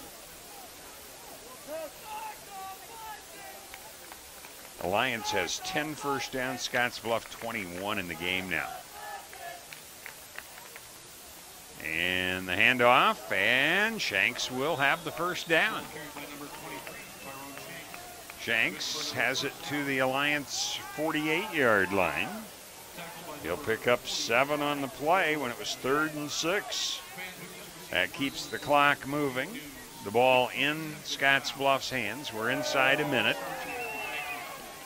Alliance has 10 first downs, Scottsbluff 21 in the game now. And the handoff, and Shanks will have the first down. Shanks has it to the Alliance 48-yard line. He'll pick up 7 on the play when it was 3rd and 6. That keeps the clock moving. The ball in Scottsbluff's hands. We're inside a minute.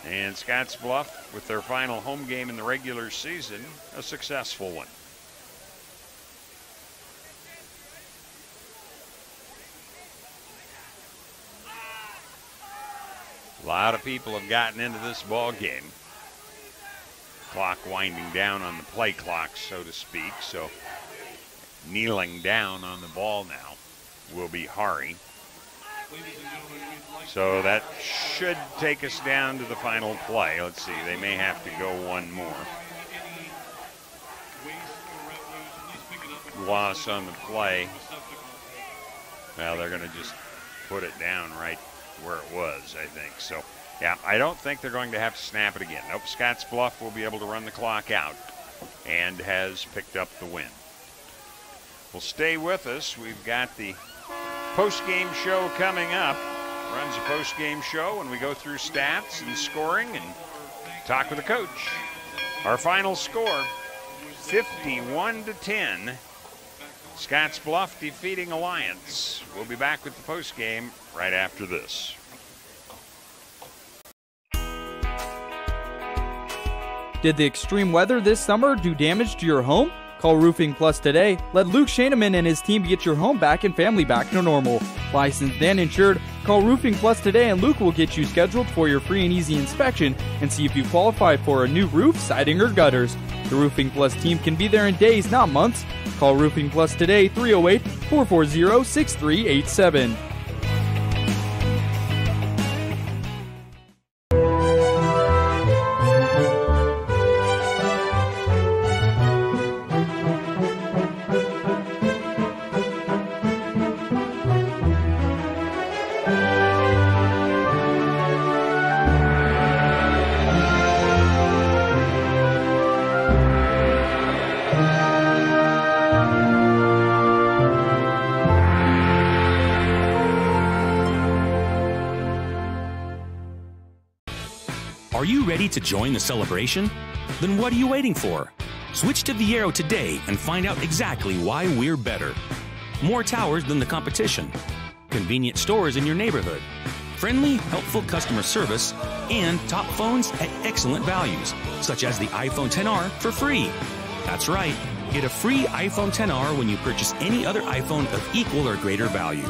And Scottsbluff, with their final home game in the regular season, a successful one. A lot of people have gotten into this ball game. Clock winding down on the play clock, so to speak. So kneeling down on the ball now will be Hari. So that should take us down to the final play. Let's see, they may have to go one more. Loss on the play. Well, they're going to just put it down right where it was, I think. So, yeah, I don't think they're going to have to snap it again. Nope, Scottsbluff will be able to run the clock out and has picked up the win. Well, stay with us. We've got the post-game show coming up. Runs a post-game show when we go through stats and scoring and talk with the coach. Our final score, 51-10. Scottsbluff defeating Alliance. We'll be back with the post-game right after this. Did the extreme weather this summer do damage to your home? Call Roofing Plus today. Let Luke Shaneman and his team get your home back and family back to normal. Licensed and insured, call Roofing Plus today and Luke will get you scheduled for your free and easy inspection and see if you qualify for a new roof, siding, or gutters. The Roofing Plus team can be there in days, not months. Call Roofing Plus today, 308-440-6387. Are you ready to join the celebration? Then what are you waiting for? Switch to Viero today and find out exactly why we're better. More towers than the competition, convenient stores in your neighborhood, friendly, helpful customer service, and top phones at excellent values, such as the iPhone XR for free. That's right, get a free iPhone XR when you purchase any other iPhone of equal or greater value.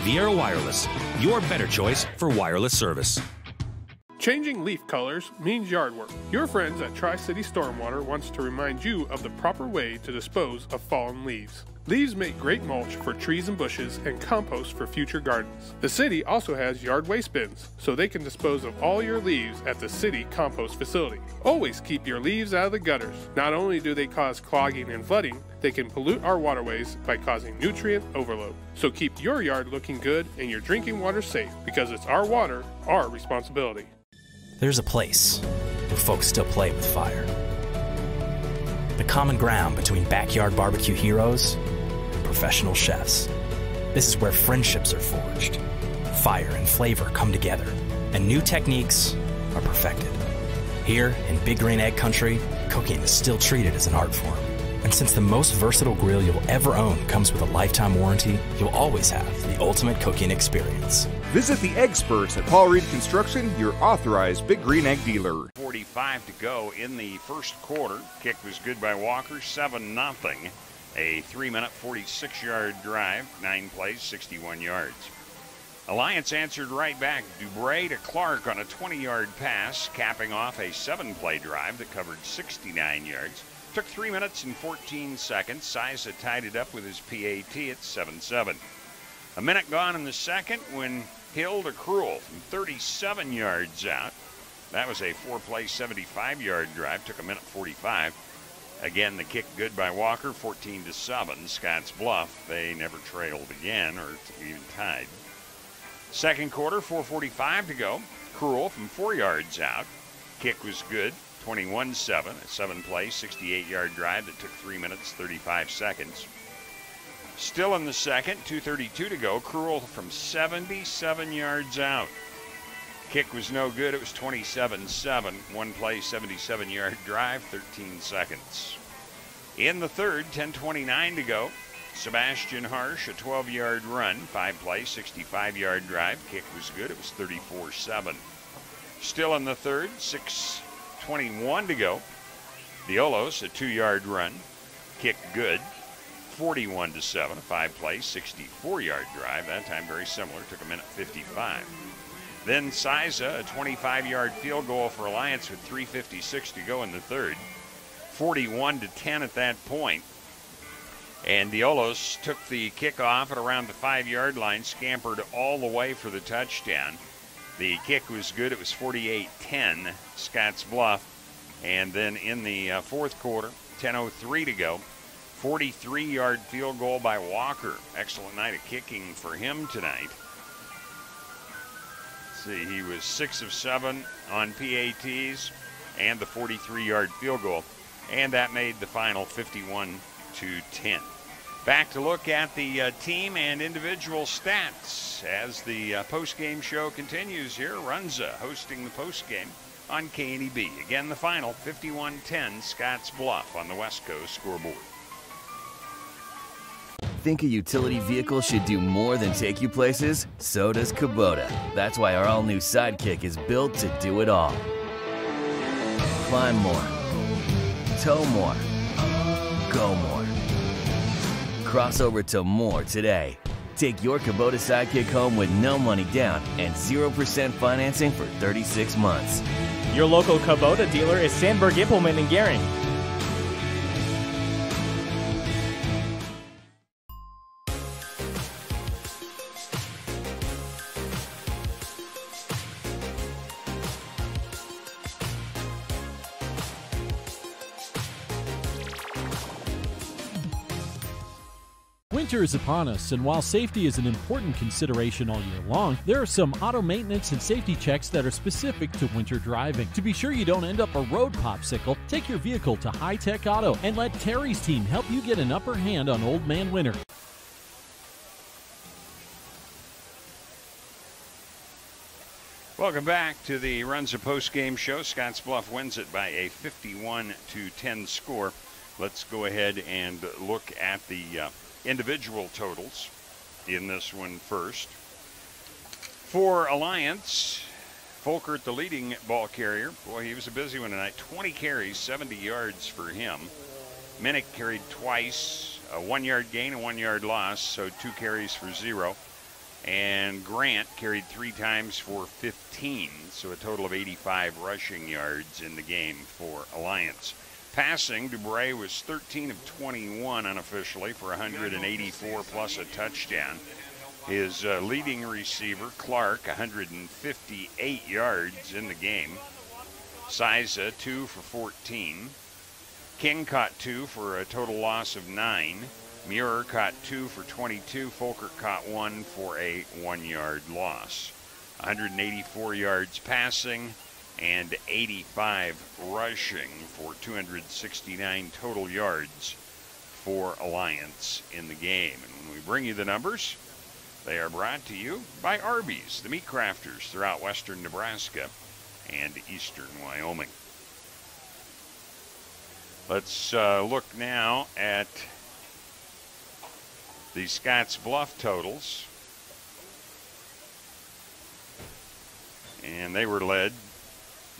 Viero Wireless, your better choice for wireless service. Changing leaf colors means yard work. Your friends at Tri-City Stormwater wants to remind you of the proper way to dispose of fallen leaves. Leaves make great mulch for trees and bushes and compost for future gardens. The city also has yard waste bins, so they can dispose of all your leaves at the city compost facility. Always keep your leaves out of the gutters. Not only do they cause clogging and flooding, they can pollute our waterways by causing nutrient overload. So keep your yard looking good and your drinking water safe, because it's our water, our responsibility. There's a place where folks still play with fire. The common ground between backyard barbecue heroes and professional chefs. This is where friendships are forged. Fire and flavor come together, and new techniques are perfected. Here in Big Green Egg Country, cooking is still treated as an art form. And since the most versatile grill you'll ever own comes with a lifetime warranty, you'll always have the ultimate cooking experience. Visit the experts at Paul Reed Construction, your authorized Big Green Egg dealer. 45 to go in the first quarter. Kick was good by Walker, 7-0. A 3-minute, 46-yard drive, 9 plays, 61 yards. Alliance answered right back. Dubray to Clark on a 20-yard pass, capping off a 7-play drive that covered 69 yards. Took 3 minutes and 14 seconds. Siza tied it up with his PAT at 7-7. A minute gone in the second when Hill to Cruel from 37 yards out. That was a 4-play, 75-yard drive. Took a minute 45. Again, the kick good by Walker, 14-7. Scottsbluff, they never trailed again or even tied. Second quarter, 4:45 to go. Cruel from 4 yards out. Kick was good, 21-7. A 7-play, 68-yard drive that took 3 minutes, 35 seconds. Still in the second, 2:32 to go. Cruel from 77 yards out. Kick was no good. It was 27-7. 1-play, 77-yard drive, 13 seconds. In the third, 10:29 to go. Sebastian Harsh, a 12-yard run, 5-play, 65-yard drive. Kick was good. It was 34-7. Still in the third, 6:21 to go. Diolos, a 2-yard run. Kick good. 41-7, a 5-play, 64-yard drive. That time very similar. Took a minute 55. Then Siza, a 25-yard field goal for Alliance with 3:56 to go in the third. 41-10 at that point. And Diolos took the kickoff at around the 5-yard line, scampered all the way for the touchdown. The kick was good. It was 48-10, Scottsbluff. And then in the fourth quarter, 10:03 to go, 43-yard field goal by Walker. Excellent night of kicking for him tonight. Let's see, he was 6 of 7 on PATs and the 43-yard field goal. And that made the final 51-10. Back to look at the team and individual stats as the post-game show continues here. Runza hosting the post-game on KNEB. Again, the final 51-10 Scottsbluff on the West Coast scoreboard. Think a utility vehicle should do more than take you places? So does Kubota. That's why our all-new Sidekick is built to do it all. Climb more. Tow more. Go more. Cross over to more today. Take your Kubota Sidekick home with no money down and 0% financing for 36 months. Your local Kubota dealer is Sandberg Implement in Gering. Winter is upon us, and while safety is an important consideration all year long, there are some auto maintenance and safety checks that are specific to winter driving. To be sure you don't end up a road popsicle, take your vehicle to High Tech Auto and let Terry's team help you get an upper hand on Old Man Winter. Welcome back to the Runza post-game show. Scottsbluff wins it by a 51-10 score. Let's go ahead and look at the individual totals in this one first. For Alliance, Folkert, the leading ball carrier. Boy, he was a busy one tonight. 20 carries, 70 yards for him. Minnick carried twice, a 1-yard gain, a 1-yard loss, so 2 carries for 0. And Grant carried 3 times for 15, so a total of 85 rushing yards in the game for Alliance. Passing, Dubray was 13 of 21 unofficially for 184 plus a touchdown. His leading receiver, Clark, 158 yards in the game. Siza, 2 for 14. King caught 2 for a total loss of 9. Muir caught 2 for 22. Folkert caught 1 for a 1-yard loss. 184 yards passing and 85 rushing for 269 total yards for Alliance in the game. And when we bring you the numbers, They are brought to you by Arby's, the meat crafters throughout western Nebraska and eastern Wyoming. Let's look now at the Scottsbluff totals. And they were led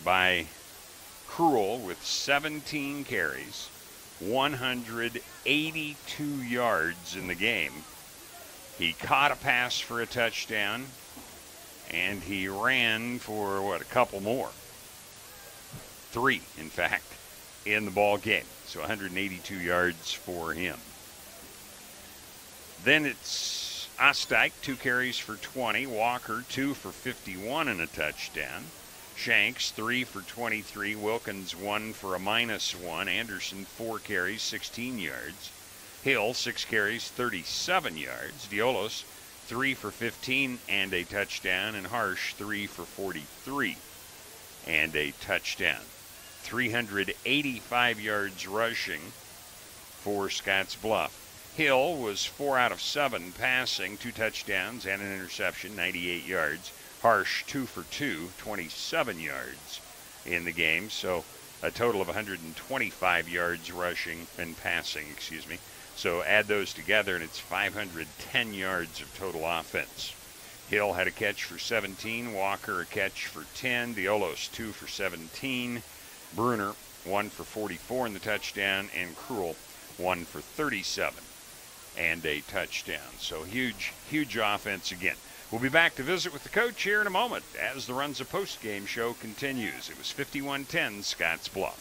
by Cruel with 17 carries, 182 yards in the game. He caught a pass for a touchdown, and he ran for, a couple more. 3, in fact, in the ball game. So 182 yards for him. Then it's Osteich, 2 carries for 20. Walker, 2 for 51 and a touchdown. Shanks, 3 for 23. Wilkins, 1 for a -1. Anderson, 4 carries, 16 yards. Hill, 6 carries, 37 yards. Diolos, 3 for 15 and a touchdown. And Harsh, 3 for 43 and a touchdown. 385 yards rushing for Scottsbluff. Hill was 4 out of 7 passing, 2 touchdowns and an interception, 98 yards. Harsh, 2 for 2, 27 yards in the game. So a total of 125 yards rushing and passing, So add those together and it's 510 yards of total offense. Hill had a catch for 17, Walker a catch for 10, Diolos 2 for 17, Bruner 1 for 44 in the touchdown, and Cruel 1 for 37 and a touchdown. So huge offense again. We'll be back to visit with the coach here in a moment as the Runza post-game show continues. It was 51-10 Scottsbluff.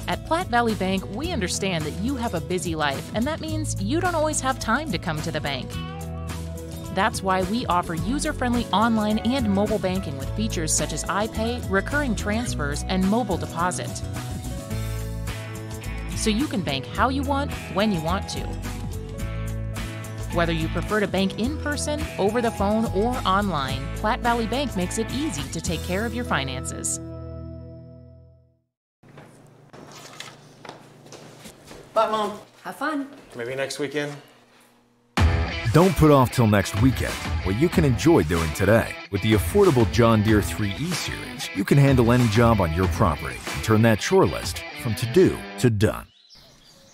At Platte Valley Bank, we understand that you have a busy life, and that means you don't always have time to come to the bank. That's why we offer user-friendly online and mobile banking with features such as iPay, recurring transfers, and mobile deposit. So you can bank how you want, when you want to. Whether you prefer to bank in person, over the phone, or online, Platte Valley Bank makes it easy to take care of your finances. Bye, Mom. Have fun. Maybe next weekend. Don't put off till next weekend what you can enjoy doing today. With the affordable John Deere 3E series, you can handle any job on your property and turn that chore list from to-do to done.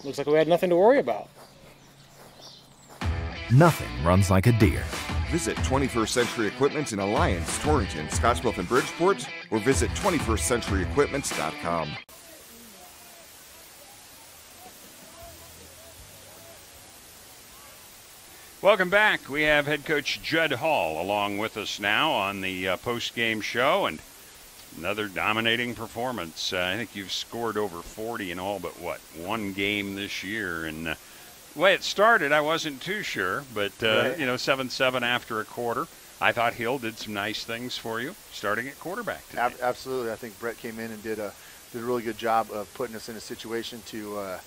Looks like we had nothing to worry about. Nothing runs like a Deere. Visit 21st Century Equipment in Alliance, Torrington, Scottsbluff, and Bridgeport, or visit 21stcenturyequipments.com. Welcome back. We have head coach Judd Hall along with us now on the post-game show, and another dominating performance. I think you've scored over 40 in all but, one game this year. And the way it started, I wasn't too sure, but, right. 7-7 after a quarter. I thought Hill did some nice things for you starting at quarterback today. Absolutely. I think Brett came in and did a really good job of putting us in a situation to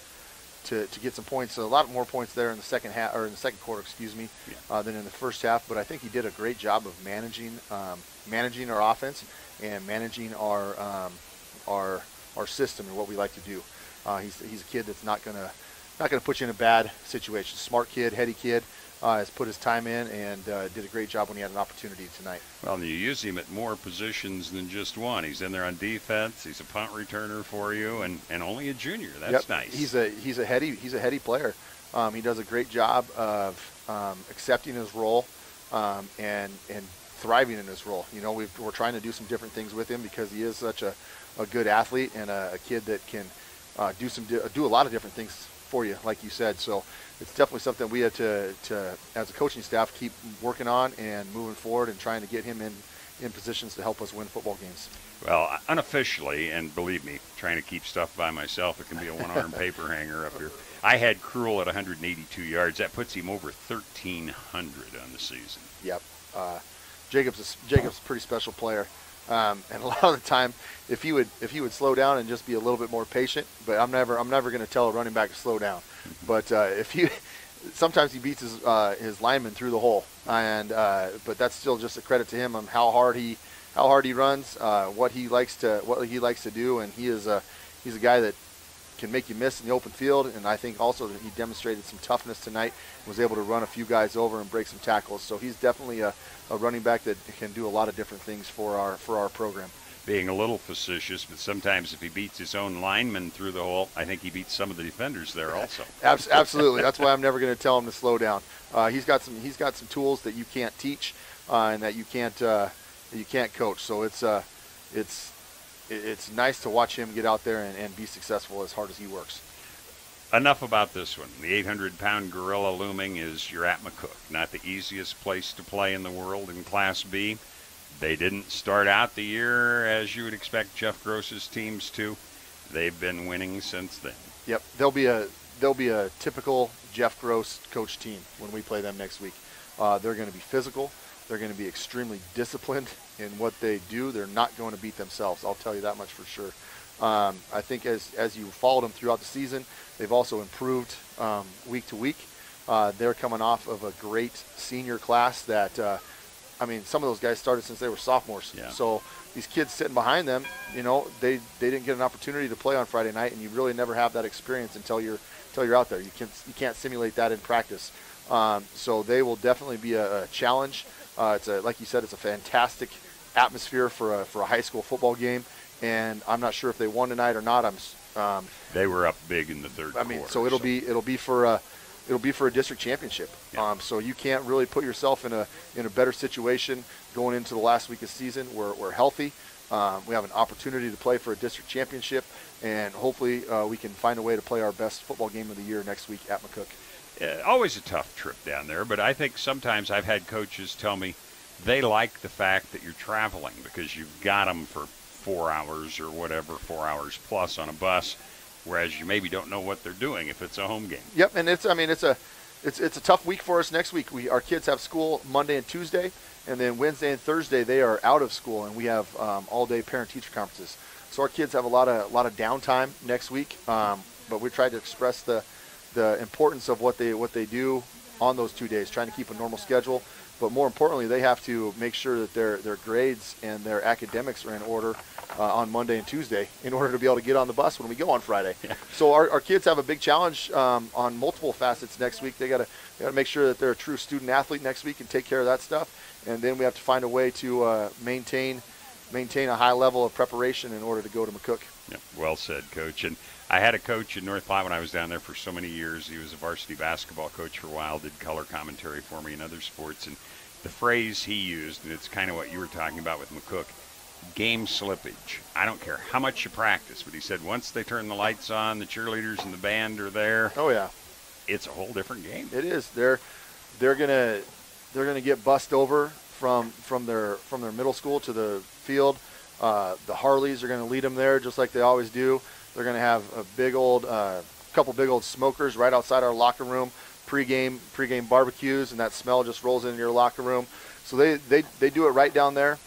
get some points, a lot more points there in the second half, or in the second quarter, than in the first half. But I think he did a great job of managing our offense and managing our system and what we like to do. He's a kid that's not gonna put you in a bad situation. Smart kid, heady kid, has put his time in and did a great job when he had an opportunity tonight. Well, and you use him at more positions than just one. He's in there on defense. He's a punt returner for you, and only a junior. That's nice. He's a heady player. He does a great job of accepting his role and thriving in his role. We're trying to do some different things with him because he is such a good athlete and a kid that can do a lot of different things for you, like you said. So it's definitely something we had to as a coaching staff, keep working on and moving forward and trying to get him in positions to help us win football games. Well, unofficially, and believe me, trying to keep stuff by myself, it can be a one-arm paper hanger up here. I had Cruel at 182 yards. That puts him over 1,300 on the season. Yep. Jacob's a pretty special player. And a lot of the time, if he would slow down and just be a little bit more patient, but I'm never going to tell a running back to slow down. But sometimes he beats his lineman through the hole, and but that's still just a credit to him on how hard he runs, what he likes to do, and he's a guy that can make you miss in the open field, and I think also that he demonstrated some toughness tonight, was able to run a few guys over and break some tackles. So he's definitely a running back that can do a lot of different things for our program. Being a little facetious, but sometimes if he beats his own lineman through the hole, I think he beats some of the defenders there also. Absolutely. That's why I'm never going to tell him to slow down. He's got some tools that you can't teach and that you can't coach. So it's nice to watch him get out there and be successful as hard as he works. Enough about this one. The 800-pound gorilla looming is you're at McCook. Not the easiest place to play in the world in Class B. They didn't start out the year as you would expect Jeff Gross's teams to. They've been winning since then. Yep, they'll be a typical Jeff Gross coach team when we play them next week. They're going to be physical. They're going to be extremely disciplined in what they do. They're not going to beat themselves. I'll tell you that much for sure. I think as you followed them throughout the season, they've also improved week to week. They're coming off of a great senior class that, some of those guys started since they were sophomores. Yeah. So these kids sitting behind them, they didn't get an opportunity to play on Friday night, and you really never have that experience until you're out there. You can't simulate that in practice. So they will definitely be a challenge. Like you said, it's a fantastic atmosphere for a high school football game, and I'm not sure if they won tonight or not. They were up big in the third quarter. So it'll be for a district championship. Yeah. So you can't really put yourself in a better situation going into the last week of the season. We're healthy. We have an opportunity to play for a district championship, and hopefully we can find a way to play our best football game of the year next week at McCook. Always a tough trip down there, but I think sometimes I've had coaches tell me they like the fact that you're traveling because you've got them for 4 hours or whatever, 4 hours plus on a bus, whereas you maybe don't know what they're doing if it's a home game. Yep, and it's a tough week for us next week. Our kids have school Monday and Tuesday, and then Wednesday and Thursday they are out of school, and we have all-day parent-teacher conferences. So our kids have a lot of downtime next week, but we tried to express the importance of what they do on those 2 days, trying to keep a normal schedule. But more importantly, they have to make sure that their grades and their academics are in order on Monday and Tuesday in order to be able to get on the bus when we go on Friday. Yeah. So our kids have a big challenge on multiple facets next week. They got to make sure that they're a true student athlete next week and take care of that stuff. And then we have to find a way to maintain a high level of preparation in order to go to McCook. Yeah, well said, Coach. And I had a coach in North Platte when I was down there for so many years. He was a varsity basketball coach for a while, did color commentary for me in other sports. And the phrase he used, and it's kind of what you were talking about with McCook, game slippage. I don't care how much you practice, but he said once they turn the lights on, the cheerleaders and the band are there. Oh yeah, it's a whole different game. It is. They're gonna get bussed over from their middle school to the field. The Harleys are going to lead them there just like they always do. They're going to have a couple big old smokers right outside our locker room, pregame barbecues, and that smell just rolls into your locker room. So they do it right down there.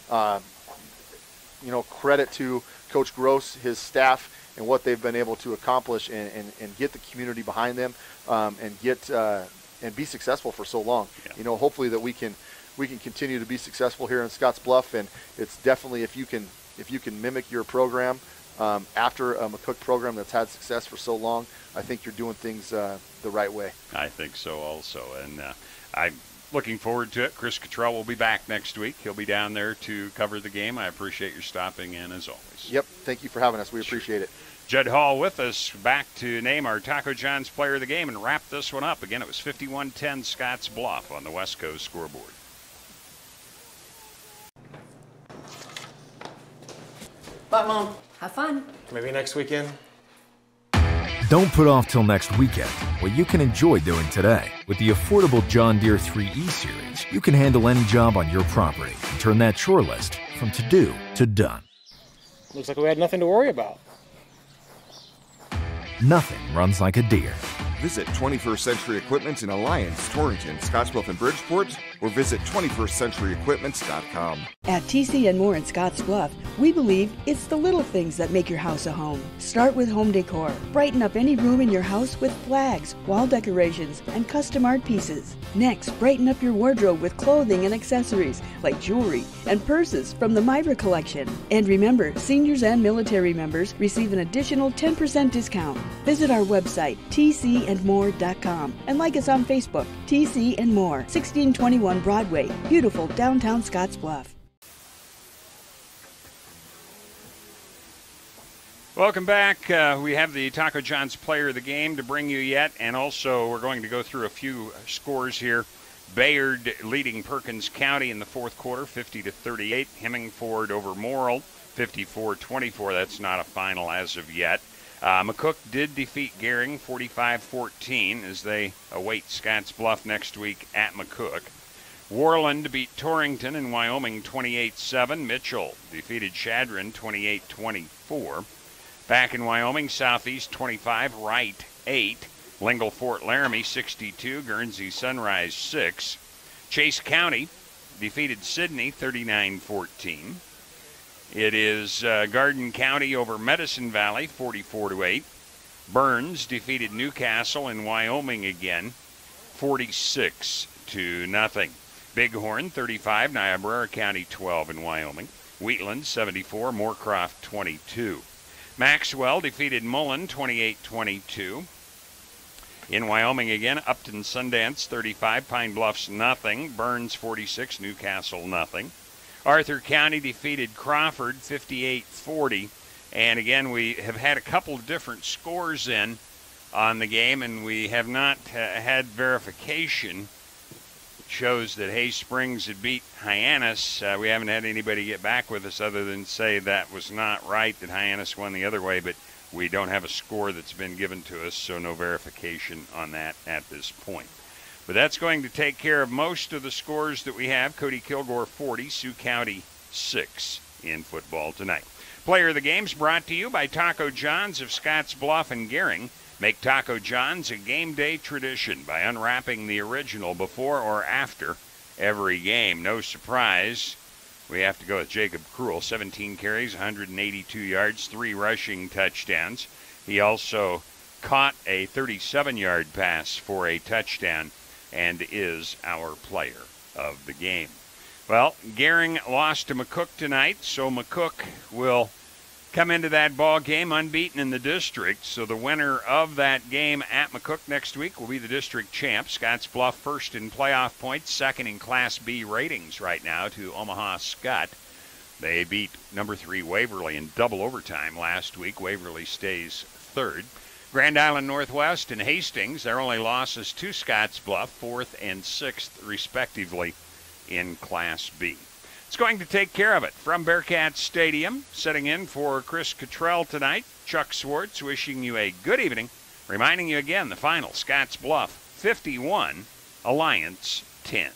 Credit to Coach Gross, his staff, and what they've been able to accomplish and get the community behind them and be successful for so long. Yeah. Hopefully that we can continue to be successful here in Scottsbluff, and it's definitely if you can mimic your program after a McCook program that's had success for so long, I think you're doing things the right way. I think so also, and I'm looking forward to it. Chris Cottrell will be back next week. He'll be down there to cover the game. I appreciate your stopping in as always. Yep, thank you for having us. We appreciate it. Judd Hall with us, back to name our Taco John's player of the game and wrap this one up. Again, it was 51-10 Scottsbluff on the West Coast scoreboard. Bye, Mom. Have fun. Maybe next weekend. Don't put off till next weekend what you can enjoy doing today. With the affordable John Deere 3E Series, you can handle any job on your property and turn that chore list from to-do to done. Looks like we had nothing to worry about. Nothing runs like a Deere. visit 21st Century Equipment in Alliance, Torrington, Scottsbluff, and Bridgeport, or visit 21stcenturyequipment.com. At TC and More in Scottsbluff, we believe it's the little things that make your house a home. Start with home decor. Brighten up any room in your house with flags, wall decorations, and custom art pieces. Next, brighten up your wardrobe with clothing and accessories like jewelry and purses from the Myra collection. And remember, seniors and military members receive an additional 10% discount. Visit our website, tcandmore.com, and like us on Facebook, TC and More, 1621 Broadway, beautiful downtown Scottsbluff. Welcome back. We have the Taco John's Player of the Game to bring you yet, and also we're going to go through a few scores here. Bayard leading Perkins County in the fourth quarter, 50-38. Hemingford over Morrill, 54-24. That's not a final as of yet. McCook did defeat Gering 45-14 as they await Scottsbluff next week at McCook. Warland beat Torrington in Wyoming 28-7. Mitchell defeated Chadron 28-24. Back in Wyoming, Southeast 25, Wright 8. Lingle Fort Laramie 62, Guernsey Sunrise 6. Chase County defeated Sidney 39-14. It is Garden County over Medicine Valley 44-8. Burns defeated Newcastle in Wyoming again 46-0. Bighorn 35, Niobrara County 12 in Wyoming. Wheatland 74, Moorcroft 22. Maxwell defeated Mullen 28-22. In Wyoming again, Upton Sundance 35, Pine Bluffs nothing, Burns 46, Newcastle nothing. Arthur County defeated Crawford 58-40. And again, we have had a couple of different scores in on the game, and we have not had verification. It shows that Hay Springs had beat Hyannis. We haven't had anybody get back with us other than say that was not right, that Hyannis won the other way, but we don't have a score that's been given to us, so no verification on that at this point. But that's going to take care of most of the scores that we have. Cody Kilgore 40, Sioux County 6 in football tonight. Player of the Game's brought to you by Taco John's of Scottsbluff and Gering. Make Taco John's a game day tradition by unwrapping the original before or after every game. No surprise, we have to go with Jacob Krull. 17 carries, 182 yards, 3 rushing touchdowns. He also caught a 37-yard pass for a touchdown and is our player of the game. Well, Gering lost to McCook tonight, so McCook will come into that ball game unbeaten in the district. So the winner of that game at McCook next week will be the district champ. Scottsbluff first in playoff points, second in Class B ratings right now to Omaha Scott. They beat number 3 Waverly in double overtime last week. Waverly stays third. Grand Island Northwest and Hastings, their only losses to Scottsbluff, 4th and 6th respectively in Class B. It's going to take care of it from Bearcat Stadium. Setting in for Chris Cottrell tonight, Chuck Swartz wishing you a good evening. Reminding you again, the final, Scottsbluff 51, Alliance 10.